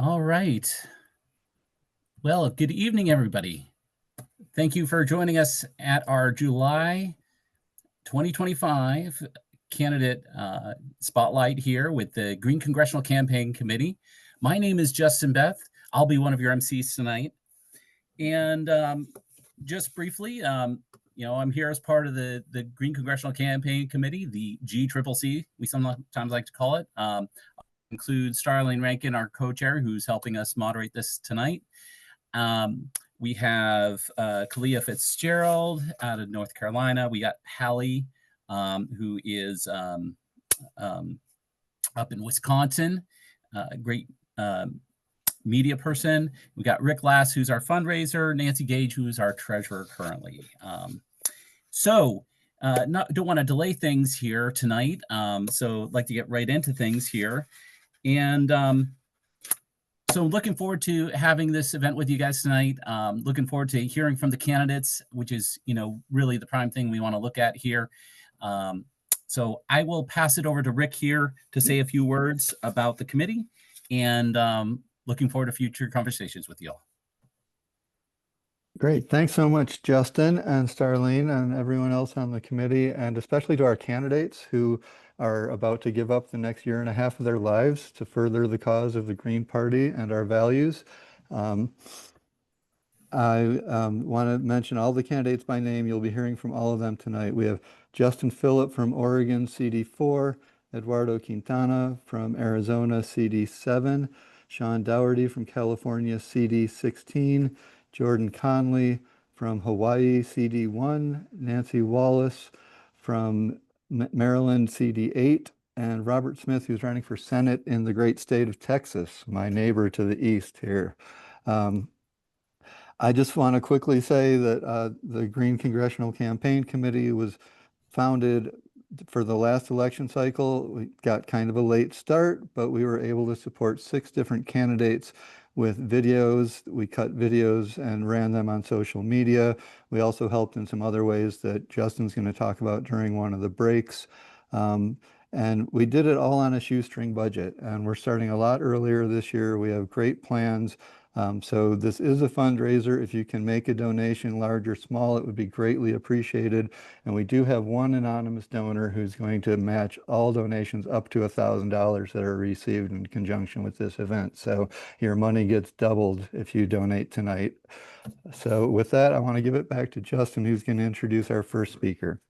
All right. Well, good evening, everybody. Thank you for joining us at our July 2025 candidate spotlight here with the Green Congressional Campaign Committee. My name is Justin Beth. I'll be one of your MCs tonight. And just briefly, I'm here as part of the Green Congressional Campaign Committee, the GCCC, we sometimes like to call it. Includes Starlene Rankin, our co-chair, who's helping us moderate this tonight. We have Kalia Fitzgerald out of North Carolina. We got Hallie, who is up in Wisconsin, great media person. We got Rick Lass, who's our fundraiser, Nancy Gage, who's our treasurer currently. Don't want to delay things here tonight. So I'd like to get right into things here. And so looking forward to having this event with you guys tonight. Looking forward to hearing from the candidates, which is, really the prime thing we want to look at here. So I will pass it over to Rick here to say a few words about the committee, and looking forward to future conversations with you all. Great. Thanks so much, Justin and Starlene and everyone else on the committee, and especially to our candidates who are about to give up the next year and a half of their lives to further the cause of the Green Party and our values. I want to mention all the candidates by name. You'll be hearing from all of them tonight. We have Justin Filip from Oregon, CD4, Eduardo Quintana from Arizona, CD7, Sean Dougherty from California, CD16, Jordan Conley from Hawaii, CD1, Nancy Wallace from Maryland, CD8, and Robert Smith, who's running for Senate in the great state of Texas, my neighbor to the east here. I just want to quickly say that the Green Congressional Campaign Committee was founded for the last election cycle. We got kind of a late start, but we were able to support 6 different candidates with videos. We cut videos and ran them on social media. We also helped in some other ways that Justin's going to talk about during one of the breaks. And we did it all on a shoestring budget, and we're starting a lot earlier this year. We have great plans. So this is a fundraiser. If you can make a donation, large or small, it would be greatly appreciated. And we do have one anonymous donor who's going to match all donations up to $1,000 that are received in conjunction with this event. So your money gets doubled if you donate tonight. So with that, I want to give it back to Justin, who's going to introduce our first speaker.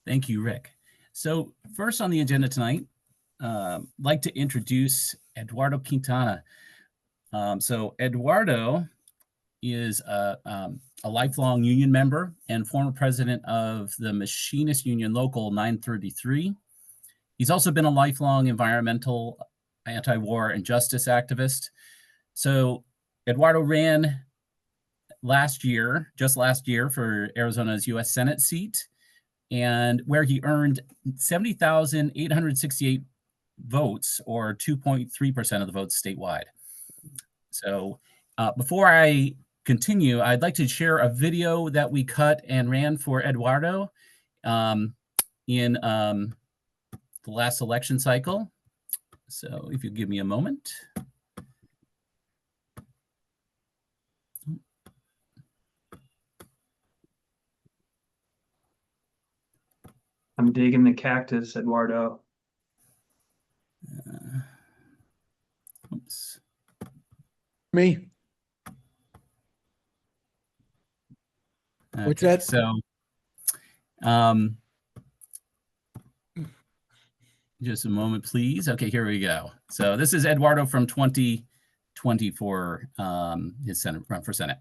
Thank you, Rick. So first on the agenda tonight, like to introduce Eduardo Quintana. So Eduardo is a lifelong union member and former president of the Machinist Union Local 933. He's also been a lifelong environmental, anti-war, and justice activist. So Eduardo ran just last year for Arizona's U.S. Senate seat, and where he earned 70,868 votes, or 2.3% of the votes statewide. So before I continue, I'd like to share a video that we cut and ran for Eduardo in the last election cycle. So if you give me a moment. I'm digging the cactus, Eduardo. Oops. Me. Okay, what's that? So, just a moment, please. Okay, here we go. So this is Eduardo from 2024, his Senate run for Senate.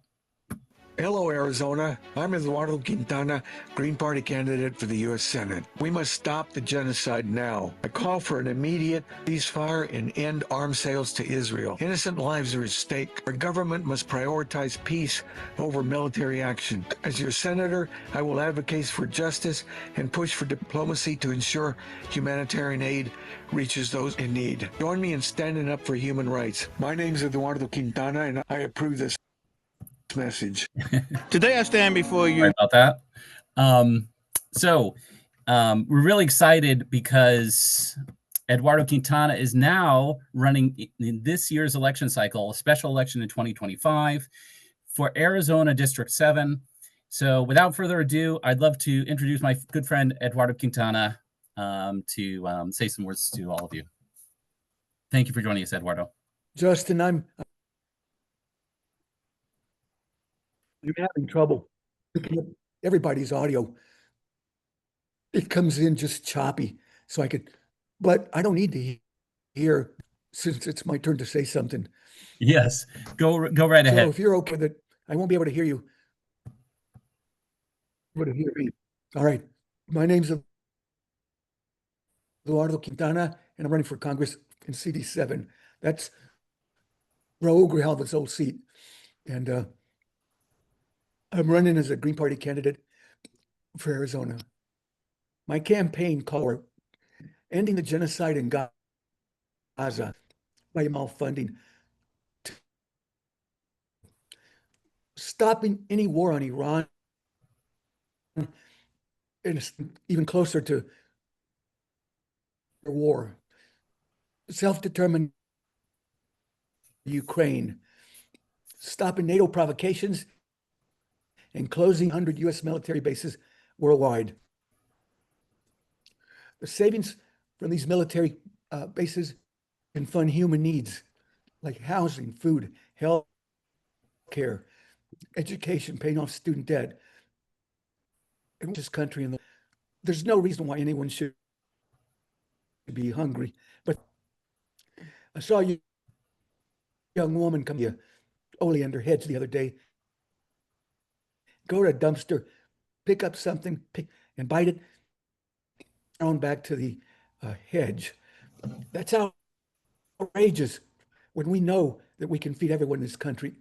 Hello, Arizona. I'm Eduardo Quintana, Green Party candidate for the U.S. Senate. We must stop the genocide now. I call for an immediate ceasefire and end arms sales to Israel. Innocent lives are at stake. Our government must prioritize peace over military action. As your senator, I will advocate for justice and push for diplomacy to ensure humanitarian aid reaches those in need. Join me in standing up for human rights. My name is Eduardo Quintana, and I approve this message. Today I stand before you. Sorry about that. We're really excited because Eduardo Quintana is now running in this year's election cycle, a special election in 2025 for Arizona District 7. So without further ado, I'd love to introduce my good friend, Eduardo Quintana, to say some words to all of you. Thank you for joining us, Eduardo. Justin, I'm having trouble picking up everybody's audio. It comes in just choppy, so but I don't need to hear since it's my turn to say something. Yes, go right ahead. So if you're okay with it, I won't be able to hear you. Able to hear me. All right. My name's Eduardo Quintana, and I'm running for Congress in CD7. That's Raul Grijalva's old seat. And I'm running as a Green Party candidate for Arizona. My campaign called for ending the genocide in Gaza by funding, stopping any war on Iran, and it's even closer to war, self-determined Ukraine, stopping NATO provocations, and closing 100 U.S. military bases worldwide. The savings from these military bases can fund human needs like housing, food, health care, education, paying off student debt. In this country, there's no reason why anyone should be hungry. But I saw a young woman come to Oleander Hedge the other day, go to a dumpster, pick up something, and bite it, on back to the hedge. That's outrageous when we know that we can feed everyone in this country.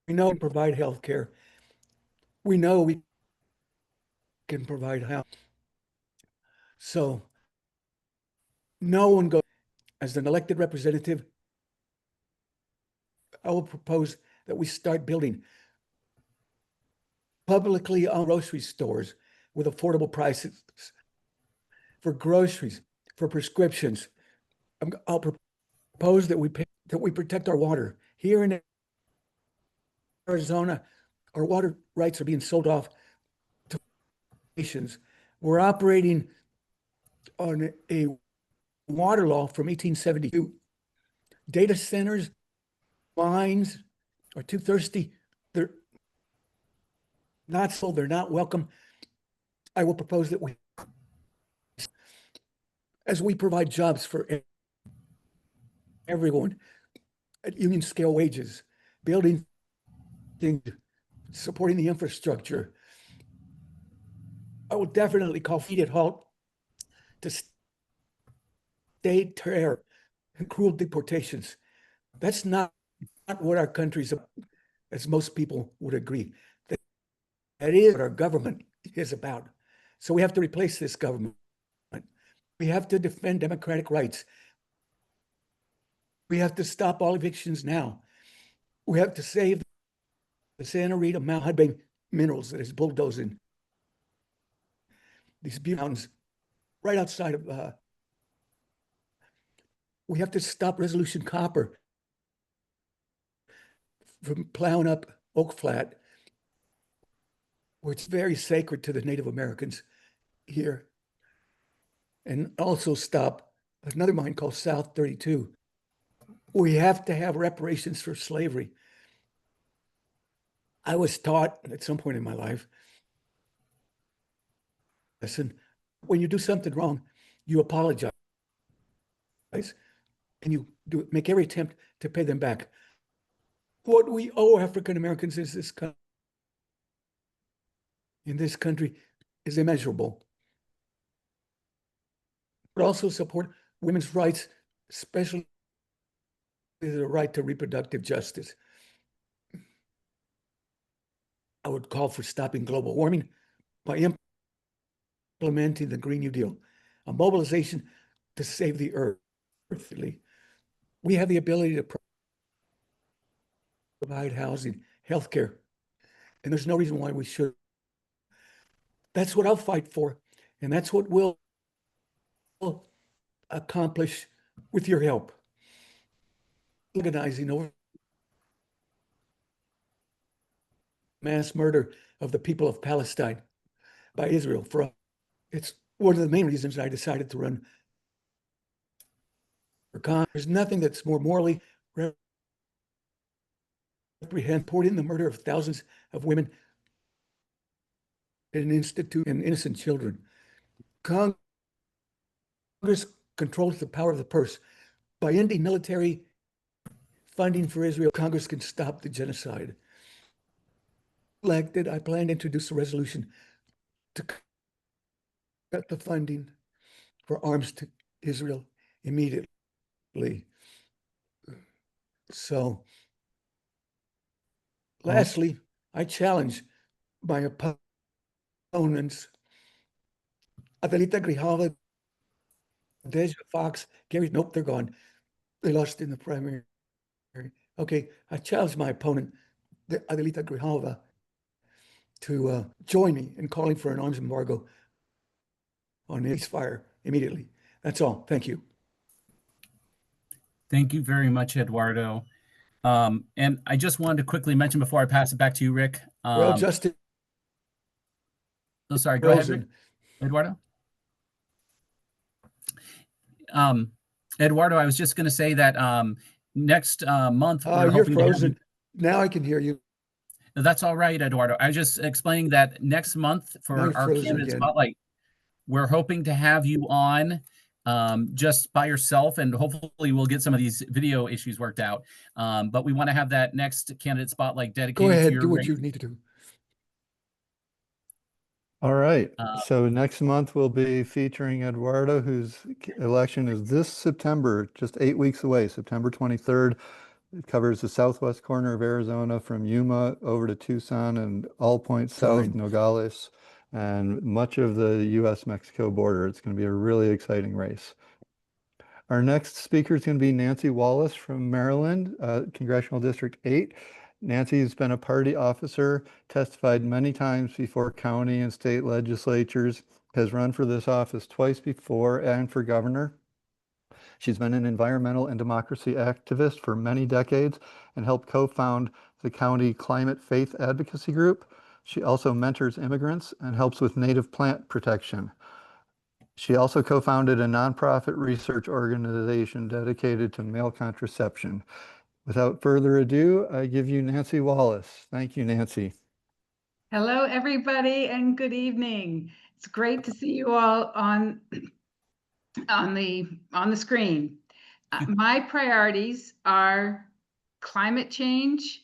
We know we can provide health care. We know we can provide health. So no one goes. As an elected representative, I will propose that we start building publicly owned grocery stores with affordable prices for groceries, for prescriptions. I'll propose that we protect our water. Here in Arizona, our water rights are being sold off to nations. We're operating on a water law from 1872. Data centers, mines are too thirsty. They're not sold. They're not welcome. I will propose that as we provide jobs for everyone at union scale wages, building things, supporting the infrastructure, I will definitely call for immediate halt to state terror and cruel deportations. That's not what our country's about, as most people would agree. That is what our government is about. So we have to replace this government. We have to defend democratic rights. We have to stop all evictions now. We have to save the Santa Rita Mountain minerals that is bulldozing these mountains right outside of. We have to stop Resolution Copper from plowing up Oak Flat, where it's very sacred to the Native Americans here. And also stop another mine called South 32. We have to have reparations for slavery. I was taught at some point in my life, listen, when you do something wrong, you apologize. And you make every attempt to pay them back. What we owe African Americans in this country is immeasurable. But also support women's rights, especially the right to reproductive justice. I would call for stopping global warming by implementing the Green New Deal, a mobilization to save the earth. We have the ability to provide housing, healthcare, and there's no reason why we should. That's what I'll fight for, and that's what we'll accomplish with your help. Organizing over mass murder of the people of Palestine by Israel. It's one of the main reasons I decided to run for Congress. There's nothing that's more morally reprehensible than the murder of thousands of women and innocent children. Congress controls the power of the purse. By ending military funding for Israel, Congress can stop the genocide. Elected, I plan to introduce a resolution to cut the funding for arms to Israel immediately. So, lastly, I challenge my opponents, Adelita Grijalva, Deja Fox, Gary, nope, they're gone. They lost in the primary. Okay, I challenge my opponent, Adelita Grijalva, to join me in calling for an arms embargo on ceasefire immediately. That's all. Thank you. Thank you very much, Eduardo. And I just wanted to quickly mention before I pass it back to you, Rick. Well, Justin. Oh, sorry. Go ahead, Rick. Eduardo. Eduardo, I was just going to say that next month. You're frozen. Now I can hear you. That's all right, Eduardo. I was just explaining that next month for our candidate spotlight, we're hoping to have you on just by yourself, and hopefully we'll get some of these video issues worked out. But we want to have that next candidate spotlight dedicated to your race. Go ahead, do what you need to do. All right. So next month we'll be featuring Eduardo, whose election is this September, just 8 weeks away, September 23rd. It covers the southwest corner of Arizona from Yuma over to Tucson and all points south, Nogales, and much of the U.S.-Mexico border. It's going to be a really exciting race. Our next speaker is going to be Nancy Wallace from Maryland, Congressional District 8. Nancy's been a party officer, testified many times before county and state legislatures, has run for this office twice before and for governor. She's been an environmental and democracy activist for many decades and helped co-found the county climate faith advocacy group. She also mentors immigrants and helps with native plant protection. She also co-founded a nonprofit research organization dedicated to male contraception. Without further ado, I give you Nancy Wallace. Thank you, Nancy. Hello, everybody, and good evening. It's great to see you all on the screen. My priorities are climate change,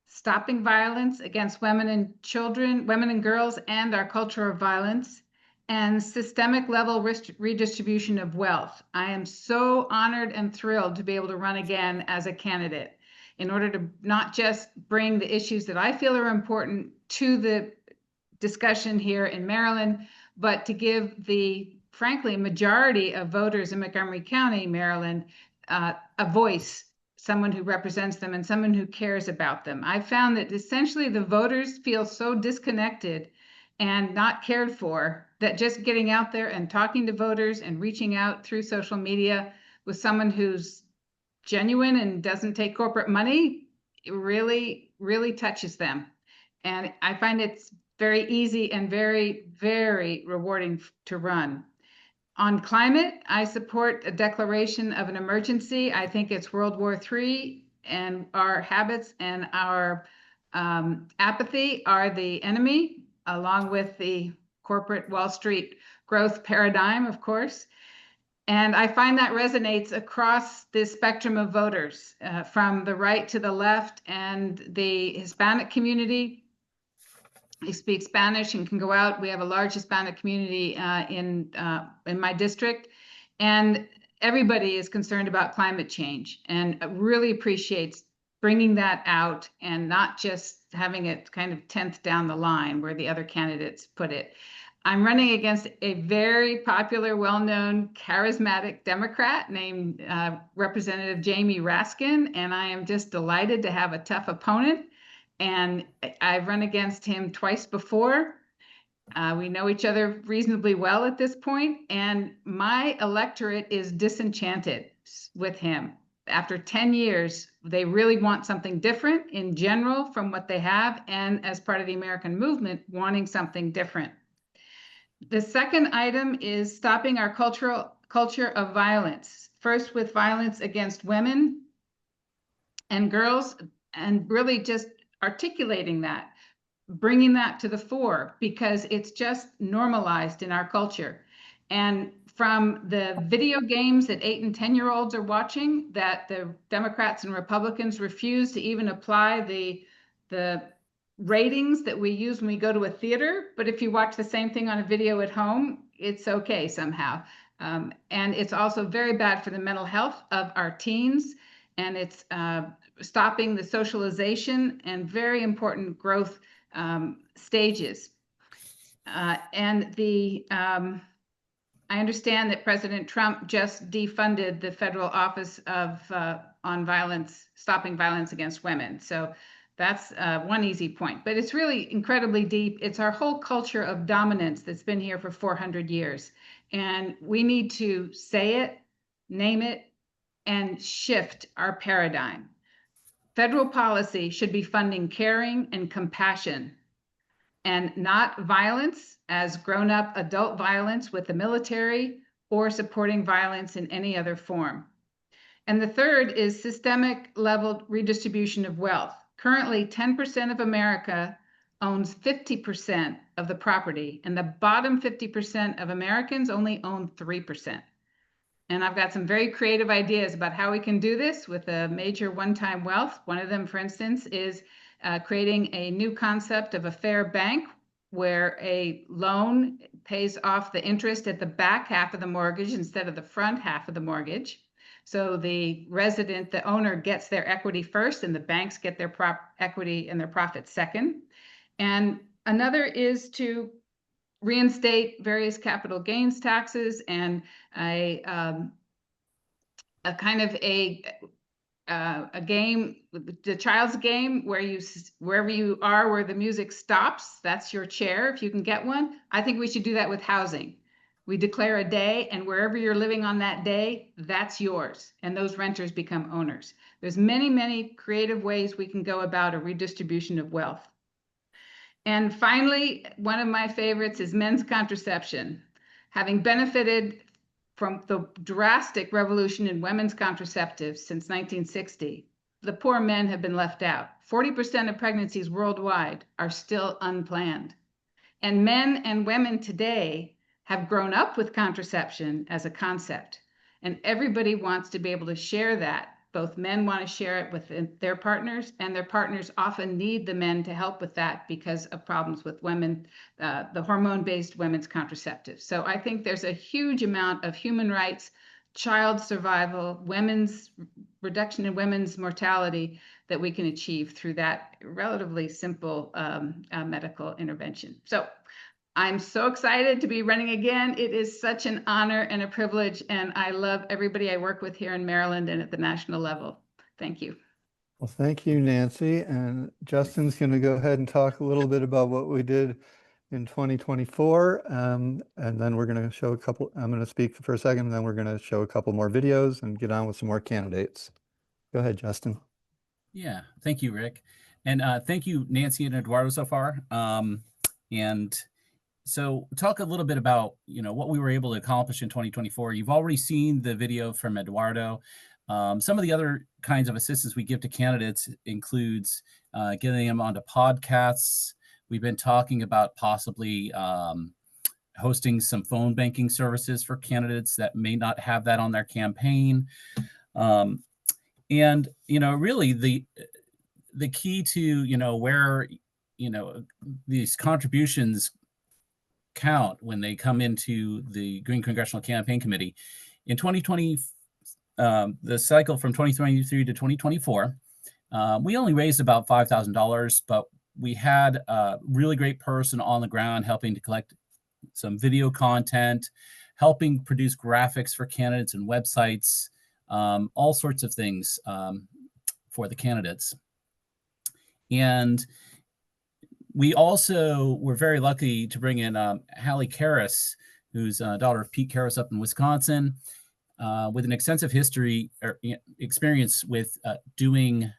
stopping violence against women and children, women and girls, and our culture of violence, and systemic level redistribution of wealth. I am so honored and thrilled to be able to run again as a candidate in order to not just bring the issues that I feel are important to the discussion here in Maryland, but to give the, frankly, majority of voters in Montgomery County, Maryland, a voice, someone who represents them and someone who cares about them. I found that essentially the voters feel so disconnected and not cared for that just getting out there and talking to voters and reaching out through social media with someone who's genuine and doesn't take corporate money, it really, really touches them. And I find it's very easy and very, very rewarding to run. On climate, I support a declaration of an emergency. I think it's World War III, and our habits and our apathy are the enemy, along with the corporate Wall Street growth paradigm, of course. And I find that resonates across the spectrum of voters, from the right to the left, and the Hispanic community. I speak Spanish and can go out. We have a large Hispanic community in my district, and everybody is concerned about climate change and really appreciates bringing that out and not just having it kind of 10th down the line where the other candidates put it. I'm running against a very popular, well-known, charismatic Democrat named Representative Jamie Raskin, and I am just delighted to have a tough opponent. And I've run against him twice before, We know each other reasonably well at this point, and my electorate is disenchanted with him. After 10 years, they really want something different in general from what they have, and as part of the American movement, wanting something different. The second item is stopping our culture of violence, first with violence against women and girls, and really just articulating that, bringing that to the fore, because it's just normalized in our culture. And from the video games that 8 and 10-year-olds are watching, that the Democrats and Republicans refuse to even apply the ratings that we use when we go to a theater. But if you watch the same thing on a video at home, it's okay somehow. And it's also very bad for the mental health of our teens. And it's stopping the socialization and very important growth stages. I understand that President Trump just defunded the federal office of on violence, stopping violence against women. So that's one easy point, but it's really incredibly deep. It's our whole culture of dominance that's been here for 400 years. And we need to say it, name it, and shift our paradigm. Federal policy should be funding caring and compassion, and not violence as grown-up adult violence with the military, or supporting violence in any other form. And the third is systemic level redistribution of wealth. Currently, 10% of America owns 50% of the property, and the bottom 50% of Americans only own 3%. And I've got some very creative ideas about how we can do this with a major one-time wealth. One of them, for instance, is creating a new concept of a fair bank, where a loan pays off the interest at the back half of the mortgage instead of the front half of the mortgage. So the resident, the owner, gets their equity first, and the banks get their equity and their profit second. And another is to reinstate various capital gains taxes, and a kind of a game, the child's game, where wherever you are, where the music stops, that's your chair if you can get one. I think we should do that with housing. We declare a day, and wherever you're living on that day, that's yours, and those renters become owners. There's many, many creative ways we can go about a redistribution of wealth. And finally, one of my favorites is men's contraception. Having benefited from the drastic revolution in women's contraceptives since 1960, the poor men have been left out. 40% of pregnancies worldwide are still unplanned. And men and women today have grown up with contraception as a concept. And everybody wants to be able to share that. Both men want to share it with their partners, and their partners often need the men to help with that because of problems with women, the hormone-based women's contraceptives. So I think there's a huge amount of human rights, child survival, women's reduction in women's mortality that we can achieve through that relatively simple medical intervention. So I'm so excited to be running again. It is such an honor and a privilege, and I love everybody I work with here in Maryland and at the national level. Thank you. Well, thank you, Nancy. And Justin's going to go ahead and talk a little bit about what we did in 2024. And then we're going to show a couple, I'm going to speak for a second, and then we're going to show a couple more videos and get on with some more candidates. Go ahead, Justin. Yeah, thank you, Rick. And thank you, Nancy and Eduardo, so far. So talk a little bit about, what we were able to accomplish in 2024. You've already seen the video from Eduardo. Some of the other kinds of assistance we give to candidates includes getting them onto podcasts. We've been talking about possibly hosting some phone banking services for candidates that may not have that on their campaign. And, really the key to, where, these contributions count when they come into the Green Congressional Campaign Committee. In 2020, the cycle from 2023 to 2024, we only raised about $5,000, but we had a really great person on the ground helping to collect some video content, helping produce graphics for candidates and websites, all sorts of things for the candidates. And We also were very lucky to bring in Hallie Karras, who's a daughter of Pete Karras up in Wisconsin, with an extensive history or experience with doing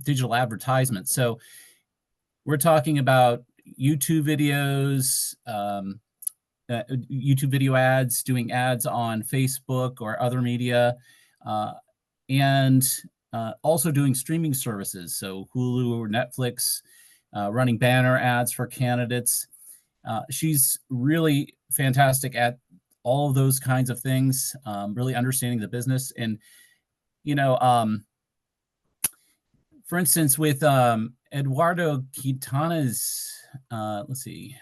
digital advertisements. So we're talking about YouTube videos, YouTube video ads, doing ads on Facebook or other media, and also doing streaming services. So Hulu or Netflix, running banner ads for candidates. She's really fantastic at all of those kinds of things, really understanding the business. And, you know, for instance, with Eduardo Quintana's, let's see,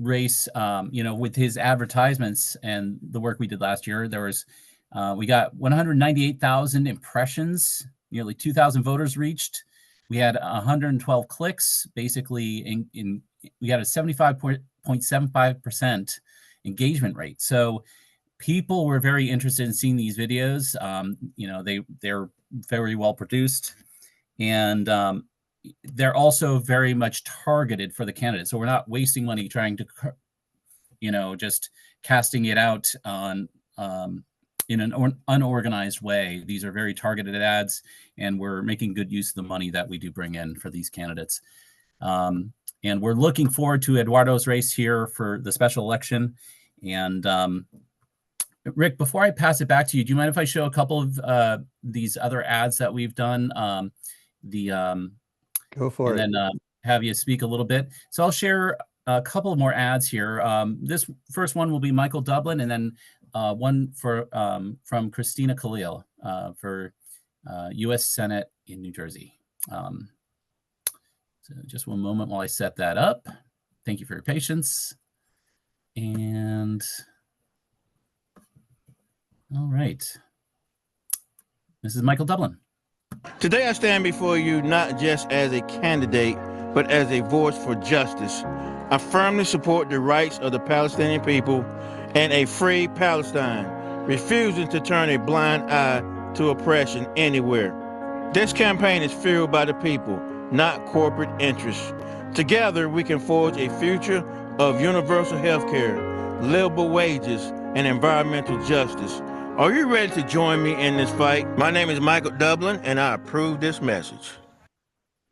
race, you know, with his advertisements and the work we did last year, there was, we got 198,000 impressions, nearly 2,000 voters reached. We had 112 clicks, basically we had a 75.75% engagement rate. So people were very interested in seeing these videos. You know, they're very well produced, and they're also very much targeted for the candidates. So we're not wasting money trying to, you know, just casting it out on in an unorganized way. These are very targeted ads, and we're making good use of the money that we do bring in for these candidates. And we're looking forward to Eduardo's race here for the special election. And Rick, before I pass it back to you, do you mind if I show a couple of these other ads that we've done? Go for it. And then have you speak a little bit. So I'll share a couple more ads here. This first one will be Michael Dublin, and then one for from Christina Khalil for U.S. Senate in New Jersey. So just one moment while I set that up. Thank you for your patience. And all right. This is Michael Dublin. Today I stand before you not just as a candidate, but as a voice for justice. I firmly support the rights of the Palestinian people and a free Palestine, refusing to turn a blind eye to oppression anywhere. This campaign is fueled by the people, not corporate interests. Together, we can forge a future of universal health care, livable wages, and environmental justice. Are you ready to join me in this fight? My name is Michael Dublin, and I approve this message.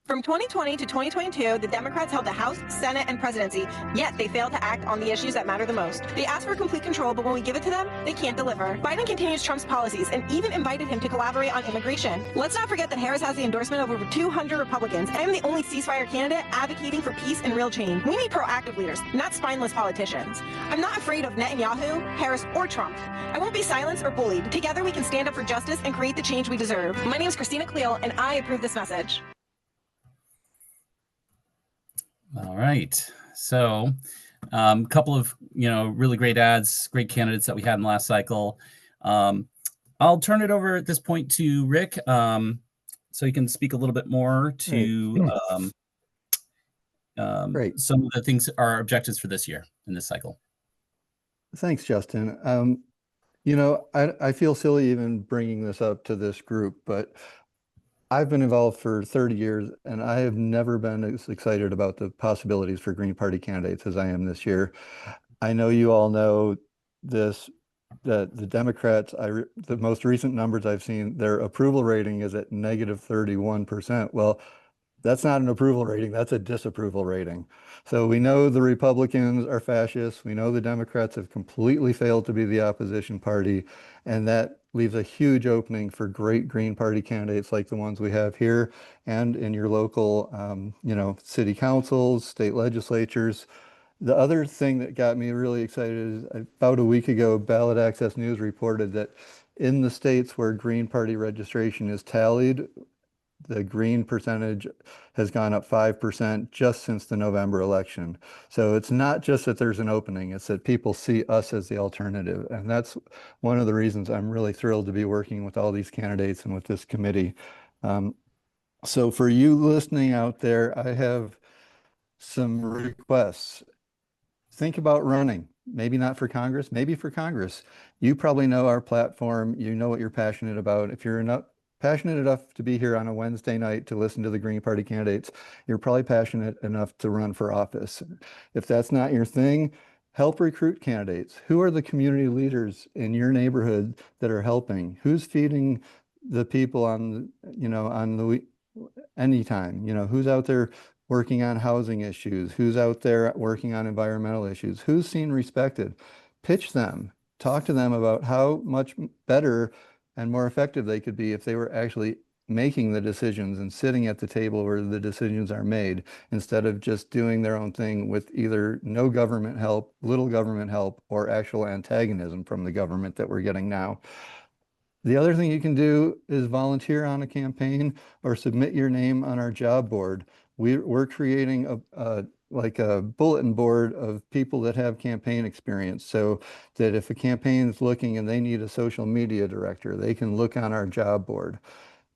From 2020 to 2022, the Democrats held the House, Senate, and presidency, yet they failed to act on the issues that matter the most. They ask for complete control, but when we give it to them, they can't deliver. Biden continues Trump's policies and even invited him to collaborate on immigration. Let's not forget that Harris has the endorsement of over 200 Republicans. I am the only ceasefire candidate advocating for peace and real change. We need proactive leaders, not spineless politicians. I'm not afraid of Netanyahu, Harris, or Trump. I won't be silenced or bullied. Together, we can stand up for justice and create the change we deserve. My name is Christina Khalil, and I approve this message. All right. So a couple of, you know, really great ads, great candidates that we had in the last cycle. I'll turn it over at this point to Rick, so you can speak a little bit more to some of the things, our objectives for this year in this cycle. Thanks, Justin. You know, I feel silly even bringing this up to this group, but I've been involved for 30 years, and I have never been as excited about the possibilities for Green Party candidates as I am this year. I know you all know this, that the Democrats, the most recent numbers I've seen, their approval rating is at negative 31%. Well, that's not an approval rating, that's a disapproval rating. So we know the Republicans are fascists. We know the Democrats have completely failed to be the opposition party, and that leaves a huge opening for great Green Party candidates like the ones we have here and in your local, you know, city councils, state legislatures. The other thing that got me really excited is about a week ago, Ballot Access News reported that in the states where Green Party registration is tallied, the Green percentage has gone up 5% just since the November election. So it's not just that there's an opening, it's that people see us as the alternative. And that's one of the reasons I'm really thrilled to be working with all these candidates and with this committee. So for you listening out there, I have some requests. Think about running, maybe not for Congress, maybe for Congress. You probably know our platform, you know what you're passionate about. If you're passionate enough to be here on a Wednesday night to listen to the Green Party candidates, you're probably passionate enough to run for office. If that's not your thing, help recruit candidates. Who are the community leaders in your neighborhood that are helping? Who's feeding the people on, anytime, who's out there working on housing issues? Who's out there working on environmental issues? Who's seen respected? Pitch them, talk to them about how much better and more effective they could be if they were actually making the decisions and sitting at the table where the decisions are made, instead of just doing their own thing with either no government help, little government help, or actual antagonism from the government that we're getting now. The other thing you can do is volunteer on a campaign or submit your name on our job board. We're creating like a bulletin board of people that have campaign experience, so that if a campaign is looking and they need a social media director, they can look on our job board.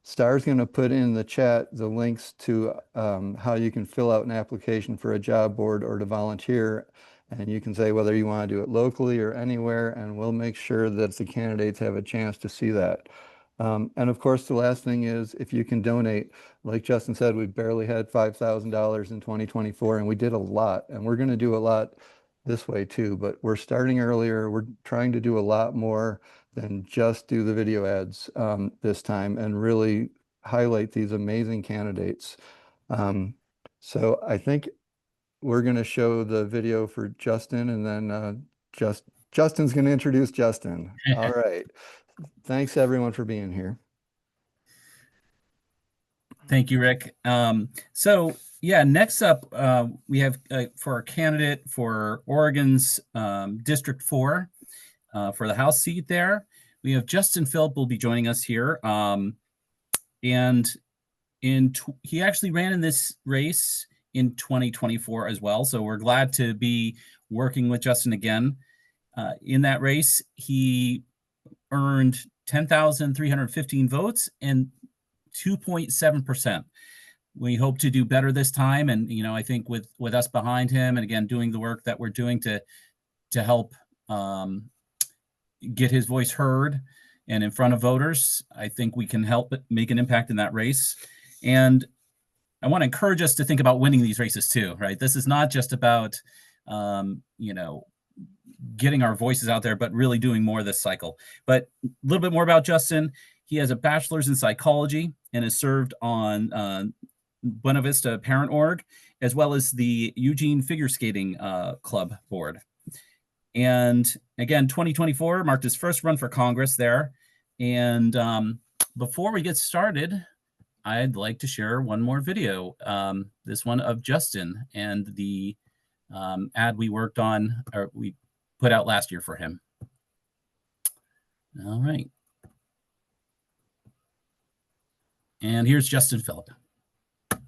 Star's going to put in the chat the links to how you can fill out an application for a job board or to volunteer. And you can say whether you want to do it locally or anywhere, and we'll make sure that the candidates have a chance to see that. And of course, the last thing is, if you can donate, like Justin said, we barely had $5,000 in 2024, and we did a lot, and we're going to do a lot this way too, but we're starting earlier. We're trying to do a lot more than just do the video ads this time, and really highlight these amazing candidates. So I think we're going to show the video for Justin, and then Justin's going to introduce Justin. All right. Thanks everyone for being here. Thank you, Rick. So yeah, next up, we have for our candidate for Oregon's District 4 for the House seat there, we have Justin Filip will be joining us here. And he actually ran in this race in 2024 as well. So we're glad to be working with Justin again. In that race, he earned 10,315 votes and 2.7%. We hope to do better this time. And, I think with us behind him, and again, doing the work that we're doing to help get his voice heard and in front of voters, I think we can help make an impact in that race. And I want to encourage us to think about winning these races too, right? This is not just about, getting our voices out there, but really doing more this cycle. But a little bit more about Justin. He has a bachelor's in psychology and has served on Buena Vista Parent Org, as well as the Eugene Figure Skating Club Board. And again, 2024 marked his first run for Congress there. And before we get started, I'd like to share one more video, this one of Justin and the ad we worked on, or we put out last year for him. All right. And here's Justin Filip.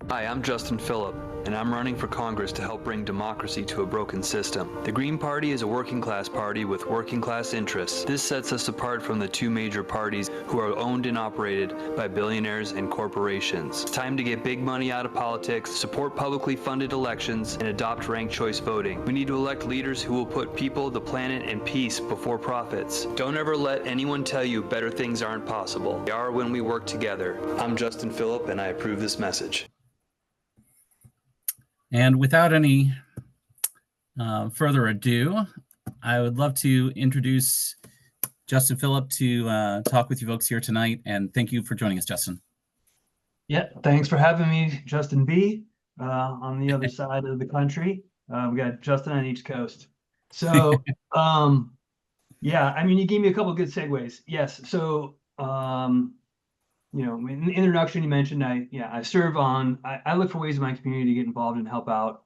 Hi, I'm Justin Filip, and I'm running for Congress to help bring democracy to a broken system. The Green Party is a working class party with working class interests. This sets us apart from the two major parties who are owned and operated by billionaires and corporations. It's time to get big money out of politics, support publicly funded elections, and adopt ranked choice voting. We need to elect leaders who will put people, the planet, and peace before profits. Don't ever let anyone tell you better things aren't possible. They are when we work together. I'm Justin Filip, and I approve this message. And without any further ado, I would love to introduce Justin Filip to talk with you folks here tonight. And thank you for joining us, Justin. Yeah, thanks for having me, Justin B. On the other side of the country. We got Justin on each coast. So, yeah, I mean, you gave me a couple of good segues. Yes, so, in the introduction you mentioned, I serve on, I look for ways in my community to get involved and help out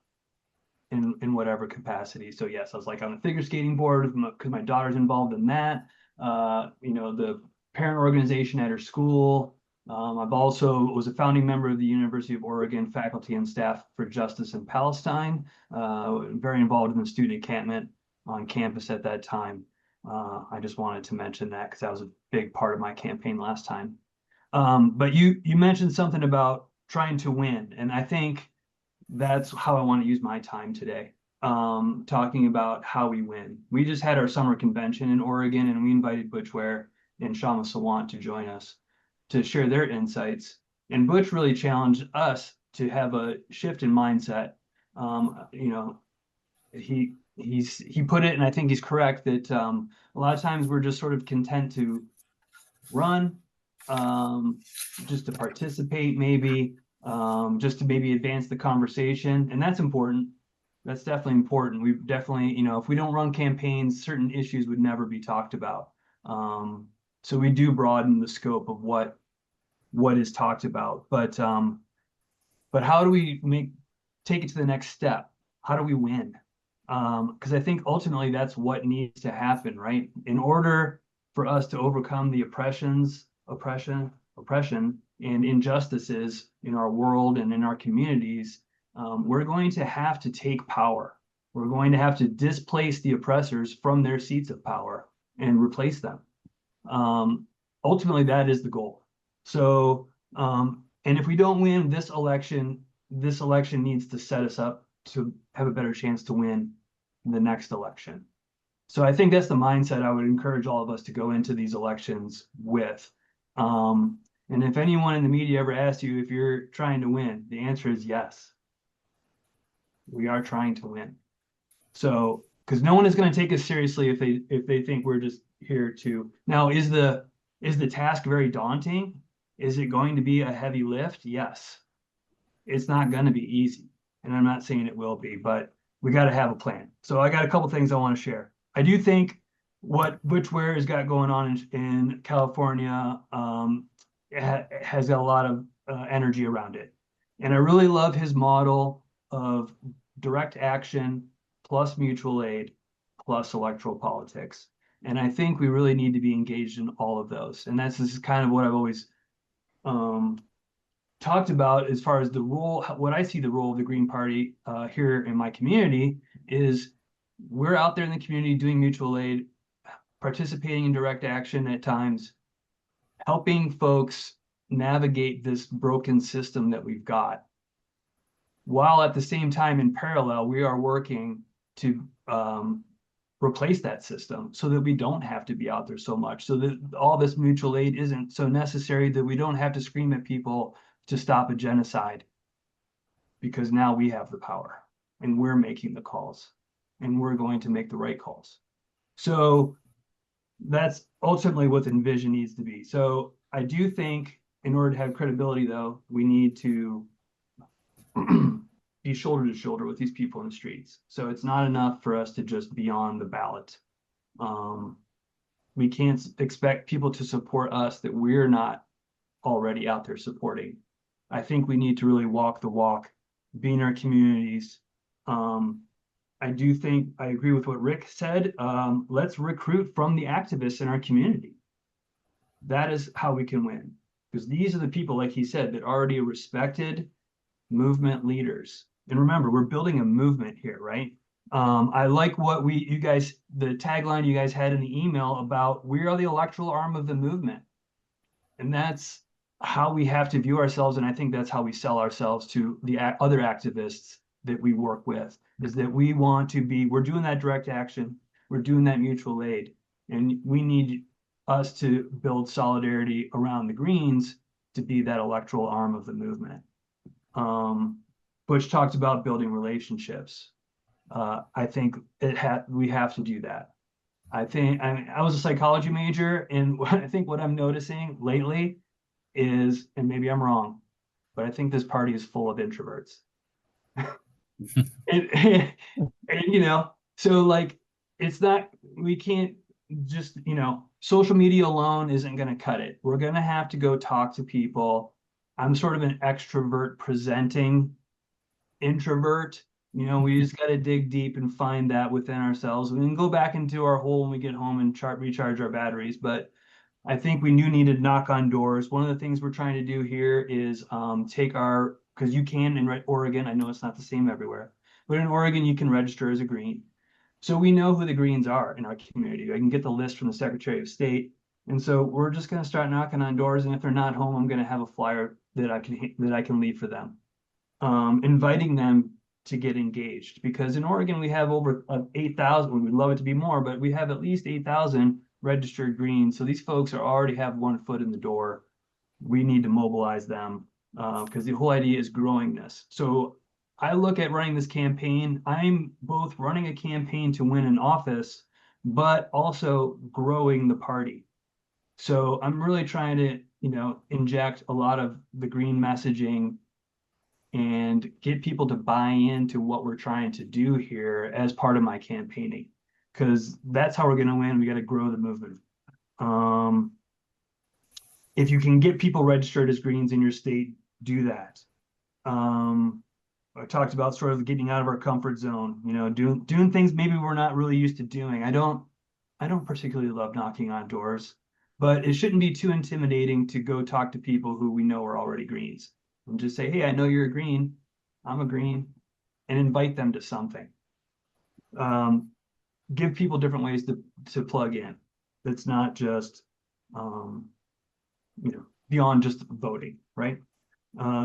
in whatever capacity. So yes, I was like on the figure skating board because my daughter's involved in that. The parent organization at her school. I've also was a founding member of the University of Oregon Faculty and Staff for Justice in Palestine. Very involved in the student encampment on campus at that time. I just wanted to mention that because that was a big part of my campaign last time. But you mentioned something about trying to win, and I think that's how I want to use my time today, talking about how we win. We just had our summer convention in Oregon, and we invited Butch Ware and Shama Sawant to join us. to share their insights. And Butch really challenged us to have a shift in mindset. You know, he put it, and I think he's correct, that a lot of times we're just sort of content to run, just to participate, maybe, just to maybe advance the conversation. And that's important. That's definitely important. We definitely, you know, if we don't run campaigns, certain issues would never be talked about. So we do broaden the scope of what is talked about. But how do we take it to the next step? How do we win? Because I think ultimately that's what needs to happen, right? In order for us to overcome the oppression, and injustices in our world and in our communities, we're going to have to take power. We're going to have to displace the oppressors from their seats of power and replace them. Ultimately, that is the goal. So, and if we don't win this election needs to set us up to have a better chance to win the next election. So I think that's the mindset I would encourage all of us to go into these elections with. And if anyone in the media ever asks you if you're trying to win, the answer is yes. We are trying to win. So, because no one is going to take us seriously if they think we're just here to. Now, is the task very daunting? Is it going to be a heavy lift? Yes. It's not going to be easy, and I'm not saying it will be, but we got to have a plan. So I got a couple things I want to share. I do think what Butch Ware has got going on in California has got a lot of energy around it. And I really love his model of direct action plus mutual aid plus electoral politics. And I think we really need to be engaged in all of those. And this is kind of what I've always talked about as far as the role, what I see the role of the Green Party here in my community is we're out there in the community doing mutual aid, participating in direct action at times, helping folks navigate this broken system that we've got. While at the same time, in parallel, we are working to replace that system so that we don't have to be out there so much, so that all this mutual aid isn't so necessary, that we don't have to scream at people to stop a genocide, because now we have the power and we're making the calls and we're going to make the right calls. So that's ultimately what the vision needs to be. So I do think in order to have credibility, though, we need to be shoulder to shoulder with these people in the streets. So it's not enough for us to just be on the ballot. We can't expect people to support us that we're not already out there supporting. I think we need to really walk the walk, be in our communities. I do think I agree with what Rick said. Let's recruit from the activists in our community. That is how we can win, because these are the people, like he said, that already are respected movement leaders. And remember, we're building a movement here, right? I like what you guys, the tagline you guys had in the email about we are the electoral arm of the movement. And that's how we have to view ourselves. And I think that's how we sell ourselves to the other activists that we work with, is that we want to be, we're doing that direct action, we're doing that mutual aid, and we need us to build solidarity around the Greens to be that electoral arm of the movement. Butch talked about building relationships. I think we have to do that. I was a psychology major, and I think what I'm noticing lately is, and maybe I'm wrong, but I think this party is full of introverts. and you know, so like, it's not, we can't just, you know, social media alone isn't going to cut it. We're going to have to go talk to people. I'm sort of an extrovert presenting introvert. You know, we just got to dig deep and find that within ourselves. We can go back into our hole when we get home and recharge our batteries. But I think we do need to knock on doors. One of the things we're trying to do here is take our, because you can in Oregon, I know it's not the same everywhere, but in Oregon, you can register as a Green. So we know who the Greens are in our community. I can get the list from the Secretary of State. And so we're just going to start knocking on doors. And if they're not home, I'm going to have a flyer that I can leave for them, inviting them to get engaged. Because in Oregon, we have over 8,000. We'd love it to be more, but we have at least 8,000 registered Greens. So these folks already have one foot in the door we need to mobilize them because the whole idea is growing this. So I look at running this campaign, I'm both running a campaign to win an office, but also growing the party. So I'm really trying to, inject a lot of the green messaging and get people to buy into what we're trying to do here as part of my campaigning, because that's how we're going to win. We got to grow the movement. If you can get people registered as Greens in your state, do that. I talked about sort of getting out of our comfort zone, doing things maybe we're not really used to doing. I don't particularly love knocking on doors, but it shouldn't be too intimidating to go talk to people who we know are already Greens and just say, hey, I know you're a Green, I'm a Green, and invite them to something. Give people different ways to plug in. That's not just, beyond just voting, right?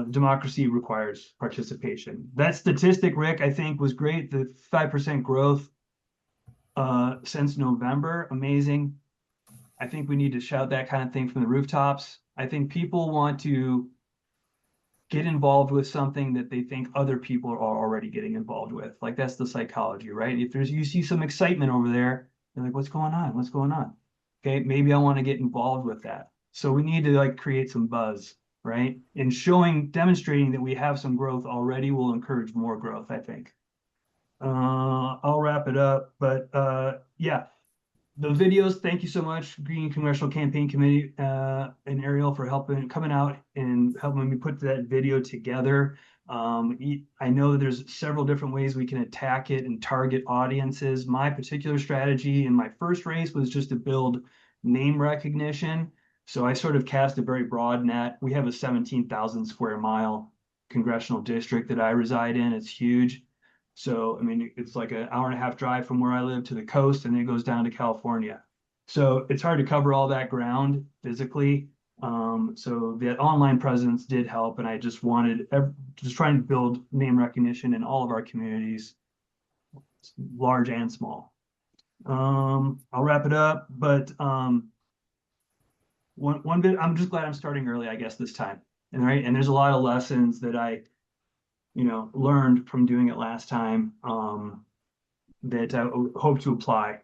Democracy requires participation. That statistic, Rick, I think was great. The 5% growth since November, amazing. I think we need to shout that kind of thing from the rooftops. I think people want to get involved with something that they think other people are already getting involved with. Like, that's the psychology, right? If you see some excitement over there, you're like, what's going on? What's going on? Okay, maybe I want to get involved with that. So we need to create some buzz, right? And demonstrating that we have some growth already will encourage more growth, I think. I'll wrap it up, but yeah, the videos, thank you so much, Green Congressional Campaign Committee and Ariel for coming out and helping me put that video together. I know that there's several different ways we can attack it and target audiences. My particular strategy in my first race was just to build name recognition. So I sort of cast a very broad net. We have a 17,000 square mile congressional district that I reside in. It's huge. So, I mean, it's like an hour and a half drive from where I live to the coast, and then it goes down to California. So it's hard to cover all that ground physically. So the online presence did help, and I just wanted, just trying to build name recognition in all of our communities, large and small. I'll wrap it up, but one bit, I'm just glad I'm starting early, I guess, this time. And right, and there's a lot of lessons that I learned from doing it last time that I hope to apply,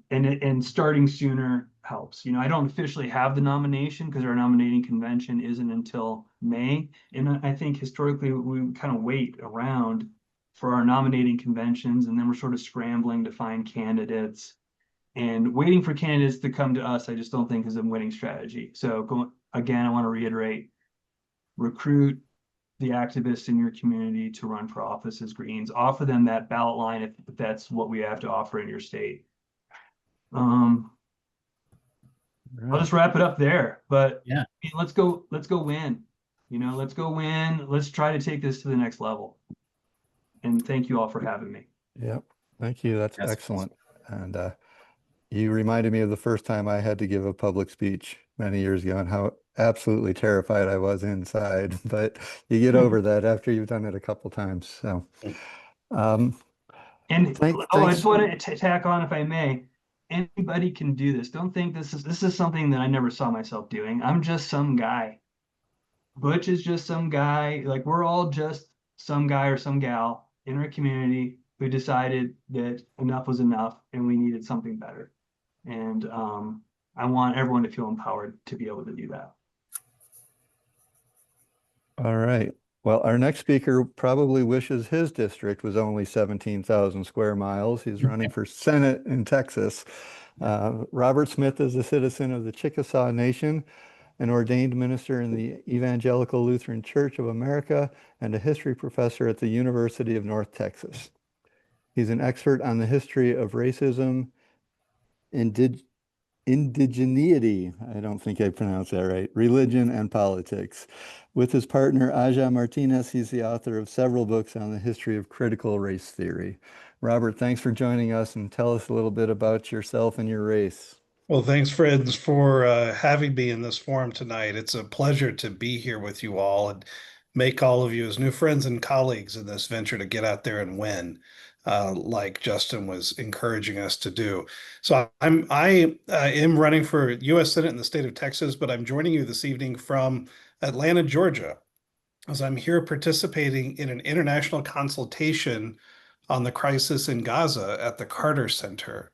and starting sooner helps. I don't officially have the nomination because our nominating convention isn't until May, and I think historically we kind of wait around for our nominating conventions, and then we're sort of scrambling to find candidates, and waiting for candidates to come to us, I just don't think is a winning strategy. So again, I want to reiterate, recruit the activists in your community to run for office as Greens. Offer them that ballot line if that's what we have to offer in your state. I'll just wrap it up there. But yeah, let's go win. Let's go win. Let's try to take this to the next level. And thank you all for having me. Yep. Thank you. That's excellent. And you reminded me of the first time I had to give a public speech many years ago and how absolutely terrified I was inside, but you get over that after you've done it a couple times. So, I just want to tack on, if I may, anybody can do this. Don't think this is something that I never saw myself doing. I'm just some guy. Butch is just some guy. Like, we're all just some guy or some gal in our community who decided that enough was enough and we needed something better. And I want everyone to feel empowered to be able to do that. All right. Well, our next speaker probably wishes his district was only 17,000 square miles. He's running for Senate in Texas. Robert Smith is a citizen of the Chickasaw Nation, an ordained minister in the Evangelical Lutheran Church of America, and a history professor at the University of North Texas. He's an expert on the history of racism, indigeneity, I don't think I pronounced that right, religion, and politics. With his partner, Aja Martinez, he's the author of several books on the history of critical race theory. Robert, thanks for joining us, and tell us a little bit about yourself and your race. Well, thanks, friends, for having me in this forum tonight. It's a pleasure to be here with you all and make all of you as new friends and colleagues in this venture to get out there and win. like Justin was encouraging us to do. So I am running for U.S. Senate in the state of Texas, but I'm joining you this evening from Atlanta, Georgia, as I'm here participating in an international consultation on the crisis in Gaza at the Carter Center.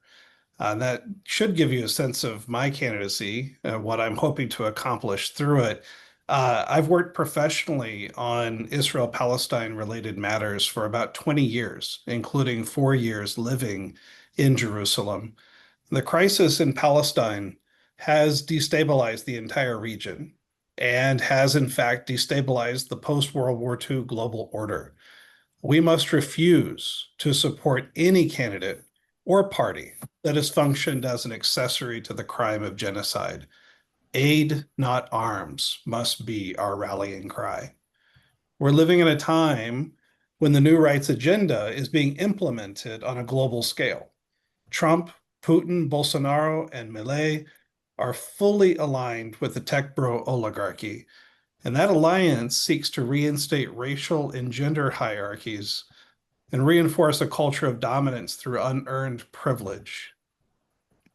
That should give you a sense of my candidacy, what I'm hoping to accomplish through it. I've worked professionally on Israel-Palestine related matters for about 20 years, including 4 years living in Jerusalem. The crisis in Palestine has destabilized the entire region and has, in fact, destabilized the post-World War II global order. We must refuse to support any candidate or party that has functioned as an accessory to the crime of genocide. Aid, not arms, must be our rallying cry. We're living in a time when the new rights agenda is being implemented on a global scale. Trump, Putin, Bolsonaro, and Milei are fully aligned with the tech bro oligarchy, and that alliance seeks to reinstate racial and gender hierarchies and reinforce a culture of dominance through unearned privilege.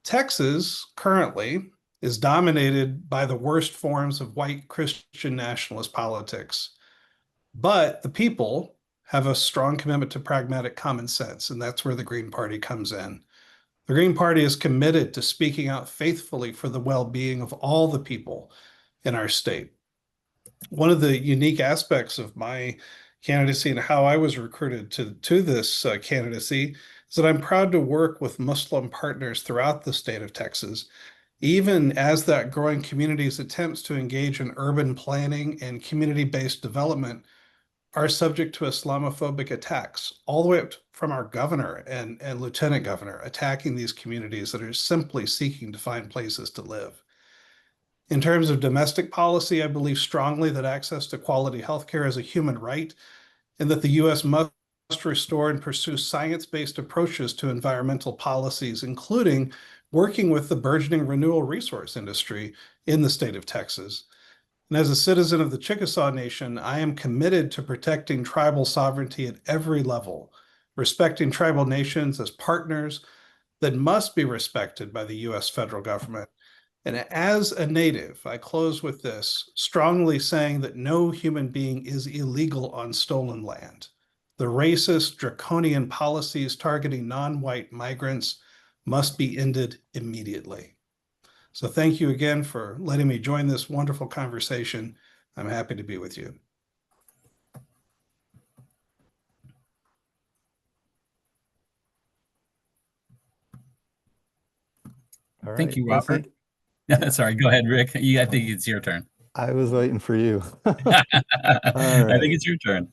Texas currently is dominated by the worst forms of white Christian nationalist politics, but the people have a strong commitment to pragmatic common sense, and that's where the Green Party comes in. The Green Party is committed to speaking out faithfully for the well-being of all the people in our state. One of the unique aspects of my candidacy and how I was recruited to this candidacy is that I'm proud to work with Muslim partners throughout the state of Texas, even as that growing community's attempts to engage in urban planning and community-based development are subject to Islamophobic attacks, all the way up from our governor and lieutenant governor attacking these communities that are simply seeking to find places to live. In terms of domestic policy, I believe strongly that access to quality healthcare is a human right and that the U.S. must restore and pursue science-based approaches to environmental policies, including working with the burgeoning renewable resource industry in the state of Texas. And as a citizen of the Chickasaw Nation, I am committed to protecting tribal sovereignty at every level, respecting tribal nations as partners that must be respected by the U.S. federal government. And as a native, I close with this, strongly saying that no human being is illegal on stolen land. The racist, draconian policies targeting non-white migrants must be ended immediately. So thank you again for letting me join this wonderful conversation. I'm happy to be with you. All right. Thank you, well, Robert. Sorry, go ahead, Rick. I think it's your turn. I was waiting for you. I right. think it's your turn.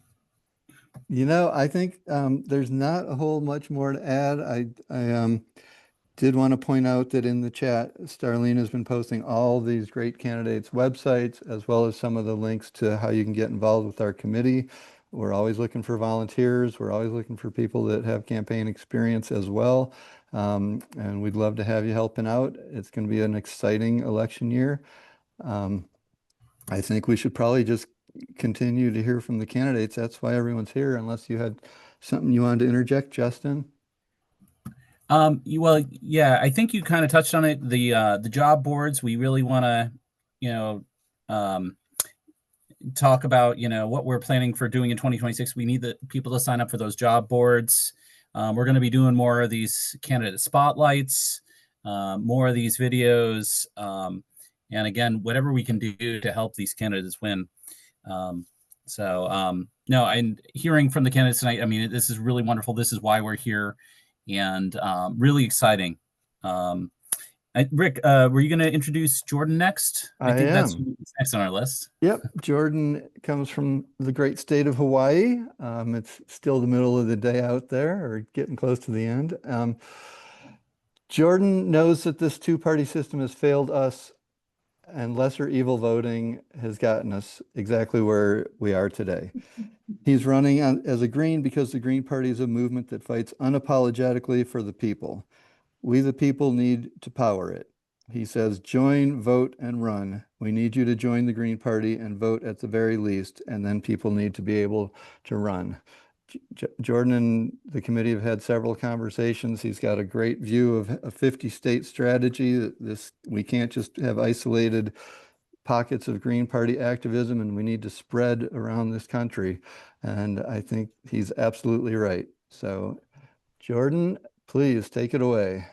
You know, I think there's not a whole much more to add. I did want to point out that in the chat, Starlene has been posting all these great candidates' websites, as well as some of the links to how you can get involved with our committee. We're always looking for volunteers. We're always looking for people that have campaign experience as well. And we'd love to have you helping out. It's going to be an exciting election year. I think we should probably just continue to hear from the candidates. That's why everyone's here, unless you had something you wanted to interject, Justin. Well, yeah, I think you kind of touched on it. The job boards, we really want to, talk about, what we're planning for doing in 2026. We need the people to sign up for those job boards. We're going to be doing more of these candidate spotlights, more of these videos, and again, whatever we can do to help these candidates win. No, and hearing from the candidates tonight, I mean, this is really wonderful. This is why we're here, and really exciting. Rick, were you going to introduce Jordan next? I think that's next on our list. Yep, Jordan comes from the great state of Hawaii. It's still the middle of the day out there, or getting close to the end. Jordan knows that this two-party system has failed us, and lesser evil voting has gotten us exactly where we are today. He's running as a Green because the Green Party is a movement that fights unapologetically for the people. We, the people, need to power it. He says, join, vote, and run. We need you to join the Green Party and vote at the very least, and then people need to be able to run. Jordan and the committee have had several conversations. He's got a great view of a 50-state strategy. We can't just have isolated pockets of Green Party activism, and we need to spread around this country. And I think he's absolutely right. So, Jordan, please take it away.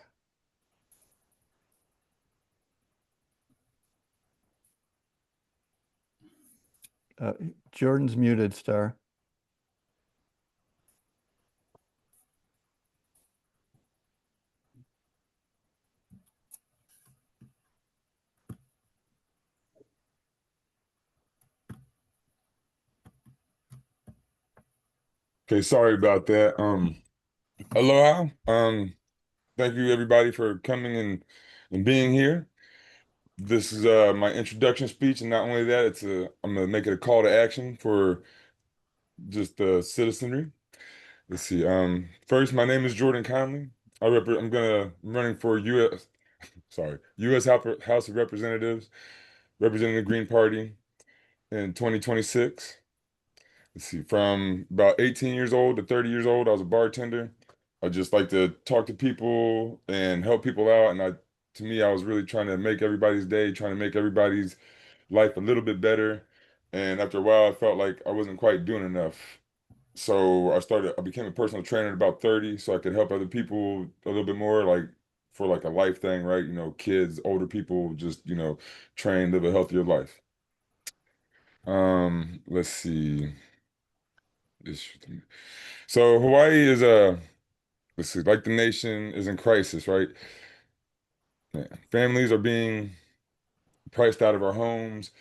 Jordan's muted, Star. Okay, sorry about that. Aloha. Thank you everybody for coming and being here. This is my introduction speech, and not only that, I'm gonna make it a call to action for just the citizenry. Let's see. First, my name is Jordan Conley. I'm running for U.S. House of Representatives, representing the Green Party in 2026. Let's see, from about 18 years old to 30 years old, I was a bartender. I just like to talk to people and help people out. And to me, I was really trying to make everybody's day, trying to make everybody's life a little bit better. And after a while, I felt like I wasn't quite doing enough. So I became a personal trainer at about 30, so I could help other people a little bit more, like for like a life thing, right? You know, kids, older people, just, train, live a healthier life. Let's see. So Hawaii is let's see, like the nation is in crisis, right? Yeah. Families are being priced out of our homes.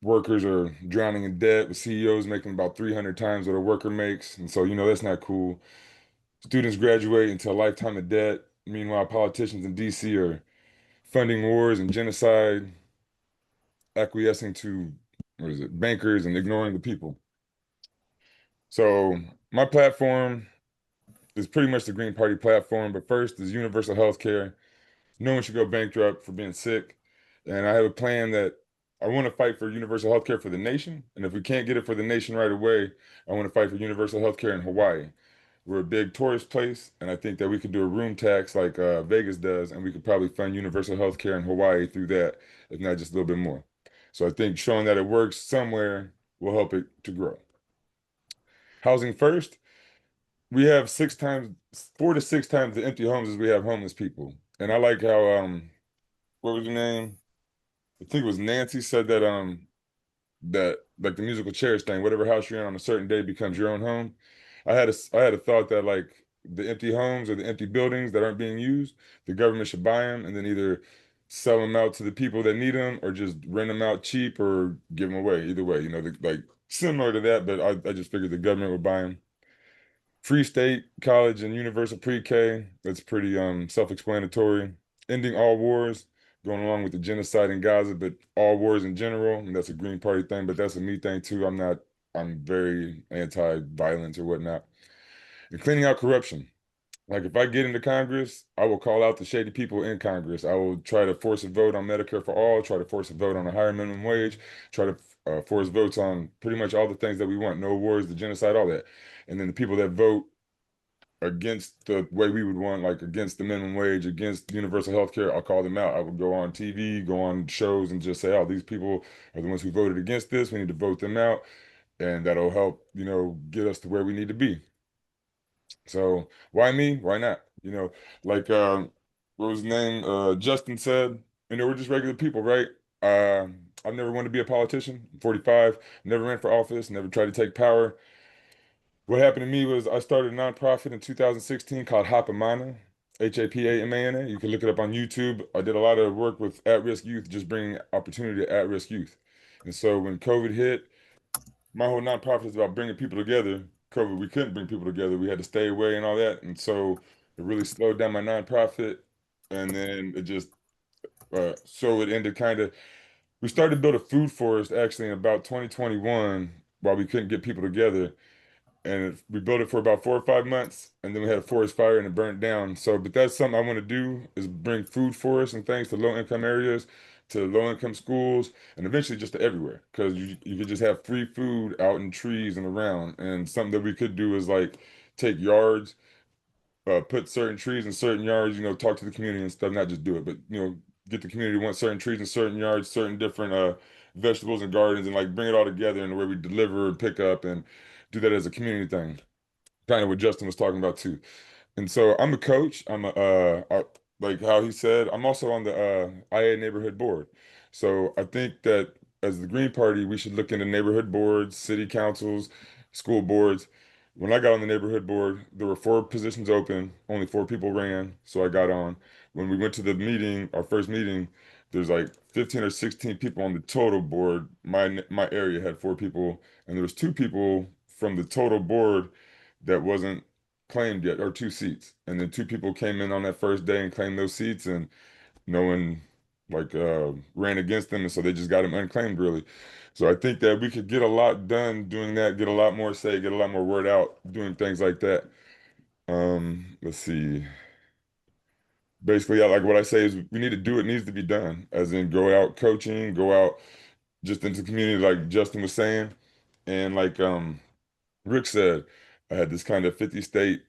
Workers are drowning in debt with CEOs making about 300 times what a worker makes. And so, that's not cool. Students graduate into a lifetime of debt. Meanwhile, politicians in DC are funding wars and genocide, acquiescing to, bankers and ignoring the people. So my platform is pretty much the Green Party platform, but first is universal health care. No one should go bankrupt for being sick. And I have a plan that I want to fight for universal health care for the nation. And if we can't get it for the nation right away, I want to fight for universal health care in Hawaii. We're a big tourist place, and I think that we could do a room tax like Vegas does, and we could probably fund universal health care in Hawaii through that, if not just a little bit more. So I think showing that it works somewhere will help it to grow. Housing first. We have 4 to 6 times the empty homes as we have homeless people. And I like how what was your name? I think it was Nancy said that like the musical chairs thing, whatever house you're in on a certain day becomes your own home. I had a thought that like the empty homes or the empty buildings that aren't being used, the government should buy them and then either sell them out to the people that need them or just rent them out cheap or give them away. Either way, like similar to that, but I just figured the government would buy them. Free state, college, and universal pre-K. That's pretty self-explanatory. Ending all wars, going along with the genocide in Gaza, but all wars in general. And that's a Green Party thing, but that's a me thing too. I'm very anti-violence or whatnot. And cleaning out corruption. Like if I get into Congress, I will call out the shady people in Congress. I will try to force a vote on Medicare for all, try to force a vote on a higher minimum wage, try to force votes on pretty much all the things that we want, no wars, the genocide, all that. And then the people that vote against the way we would want, like against the minimum wage, against universal health care, I'll call them out. I would go on TV, go on shows and just say, oh, these people are the ones who voted against this. We need to vote them out. And that'll help, get us to where we need to be. So why me? Why not? Like what was his name? Justin said, we're just regular people, right? I've never wanted to be a politician. I'm 45, never ran for office, never tried to take power. What happened to me was I started a nonprofit in 2016 called Hapamana, Hapamana. You can look it up on YouTube. I did a lot of work with at-risk youth, just bringing opportunity to at-risk youth. And so when COVID hit, my whole nonprofit is about bringing people together. COVID, we couldn't bring people together. We had to stay away and all that. And so it really slowed down my nonprofit. And then it just, so it ended we started to build a food forest actually in about 2021 while we couldn't get people together. And we built it for about 4 or 5 months, and then we had a forest fire and it burned down. So, but that's something I want to do is bring food forests and things to low income areas. to low-income schools, and eventually just to everywhere. Because you could just have free food out in trees and around. And something that we could do is like take yards, put certain trees in certain yards, talk to the community and stuff, not just do it, but get the community to want certain trees in certain yards, certain different vegetables and gardens, and like bring it all together in the way we deliver and pick up and do that as a community thing. Kind of what Justin was talking about too. And so I'm a coach. Like how he said, I'm also on the IA neighborhood board. So I think that as the Green Party, we should look into neighborhood boards, city councils, school boards. When I got on the neighborhood board, there were 4 positions open, only 4 people ran, so I got on. When we went to the meeting, our first meeting, there's like 15 or 16 people on the total board. My area had 4 people, and there was 2 people from the total board that wasn't claimed yet, or 2 seats. And then 2 people came in on that first day and claimed those seats, and no one ran against them, and so they just got them unclaimed really. So I think that we could get a lot done doing that, get a lot more say, get a lot more word out, doing things like that. Let's see. Basically, like what I say is we need to do what needs to be done, as in go out coaching, go out just into the community, like Justin was saying. And like Rick said, I had this kind of 50 state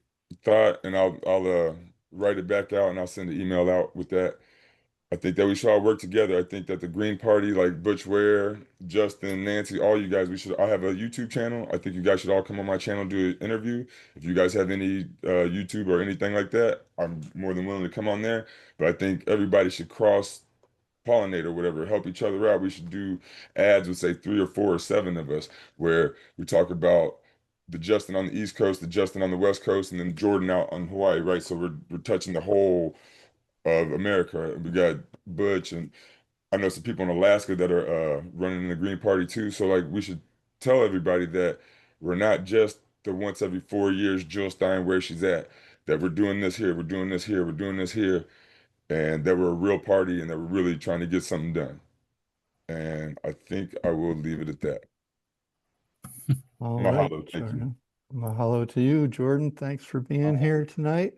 thought, and I'll write it back out and I'll send an email out with that. I think that we should all work together. I think that the Green Party, like Butch Ware, Justin, Nancy, all you guys, I have a YouTube channel. I think you guys should all come on my channel, do an interview. If you guys have any YouTube or anything like that, I'm more than willing to come on there. But I think everybody should cross pollinate or whatever, help each other out. We should do ads with say 3 or 4 or 7 of us, where we talk about the Justin on the East Coast, the Justin on the West Coast, and then Jordan out on Hawaii, right? So we're touching the whole of America. We got Butch, and I know some people in Alaska that are running in the Green Party too. So like we should tell everybody that we're not just the once every 4 years Jill Stein where she's at, that we're doing this here, we're doing this here, we're doing this here, and that we're a real party and that we're really trying to get something done. And I think I will leave it at that. All Mahalo, right, thank you. Jordan. Mahalo to you, Jordan. Thanks for being here tonight.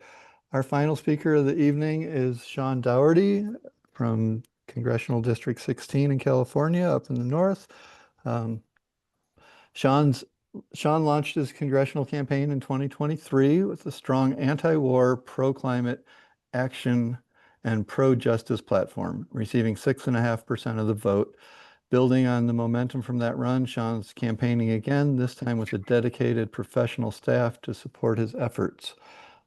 Our final speaker of the evening is Sean Dougherty from Congressional District 16 in California, up in the north. Sean launched his congressional campaign in 2023 with a strong anti-war, pro-climate action and pro-justice platform, receiving 6.5% of the vote. Building on the momentum from that run, Sean's campaigning again, this time with a dedicated professional staff to support his efforts.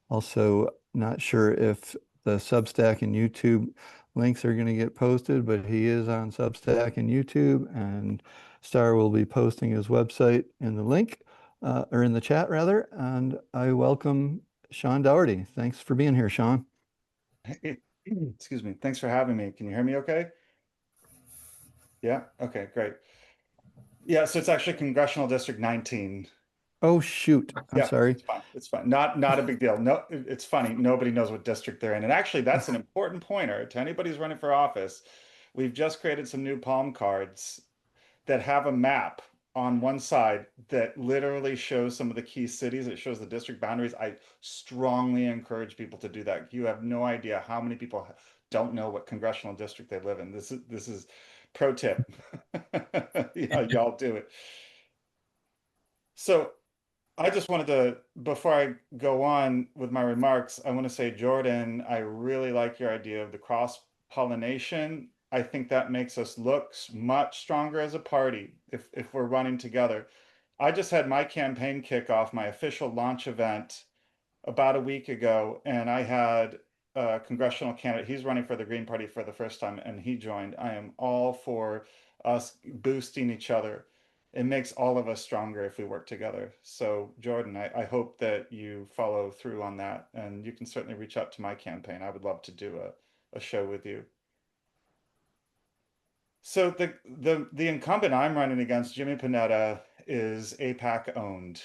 Also, not sure if the Substack and YouTube links are going to get posted, but he is on Substack and YouTube, and Star will be posting his website in the link, or in the chat rather. And I welcome Sean Dougherty. Thanks for being here, Sean. Excuse me. Thanks for having me. Can you hear me okay? Yeah. Okay, great. Yeah, so it's actually Congressional District 19. Oh, shoot. I'm sorry. It's fine. It's fine. Not a big deal. No, it's funny. Nobody knows what district they're in. And actually, that's an important pointer to anybody who's running for office. We've just created some new palm cards that have a map on one side that literally shows some of the key cities. It shows the district boundaries. I strongly encourage people to do that. You have no idea how many people don't know what congressional district they live in. This is pro tip. Y'all do it. So I just wanted to, before I go on with my remarks, I want to say, Jordan, I really like your idea of the cross-pollination. I think that makes us look much stronger as a party if we're running together. I just had my campaign kickoff, my official launch event about a week ago, and I had a congressional candidate. He's running for the Green Party for the first time, and he joined. I am all for us boosting each other. It makes all of us stronger if we work together. So Jordan, I hope that you follow through on that, and you can certainly reach out to my campaign. I would love to do a show with you. So the incumbent I'm running against, Jimmy Panetta, is AIPAC owned.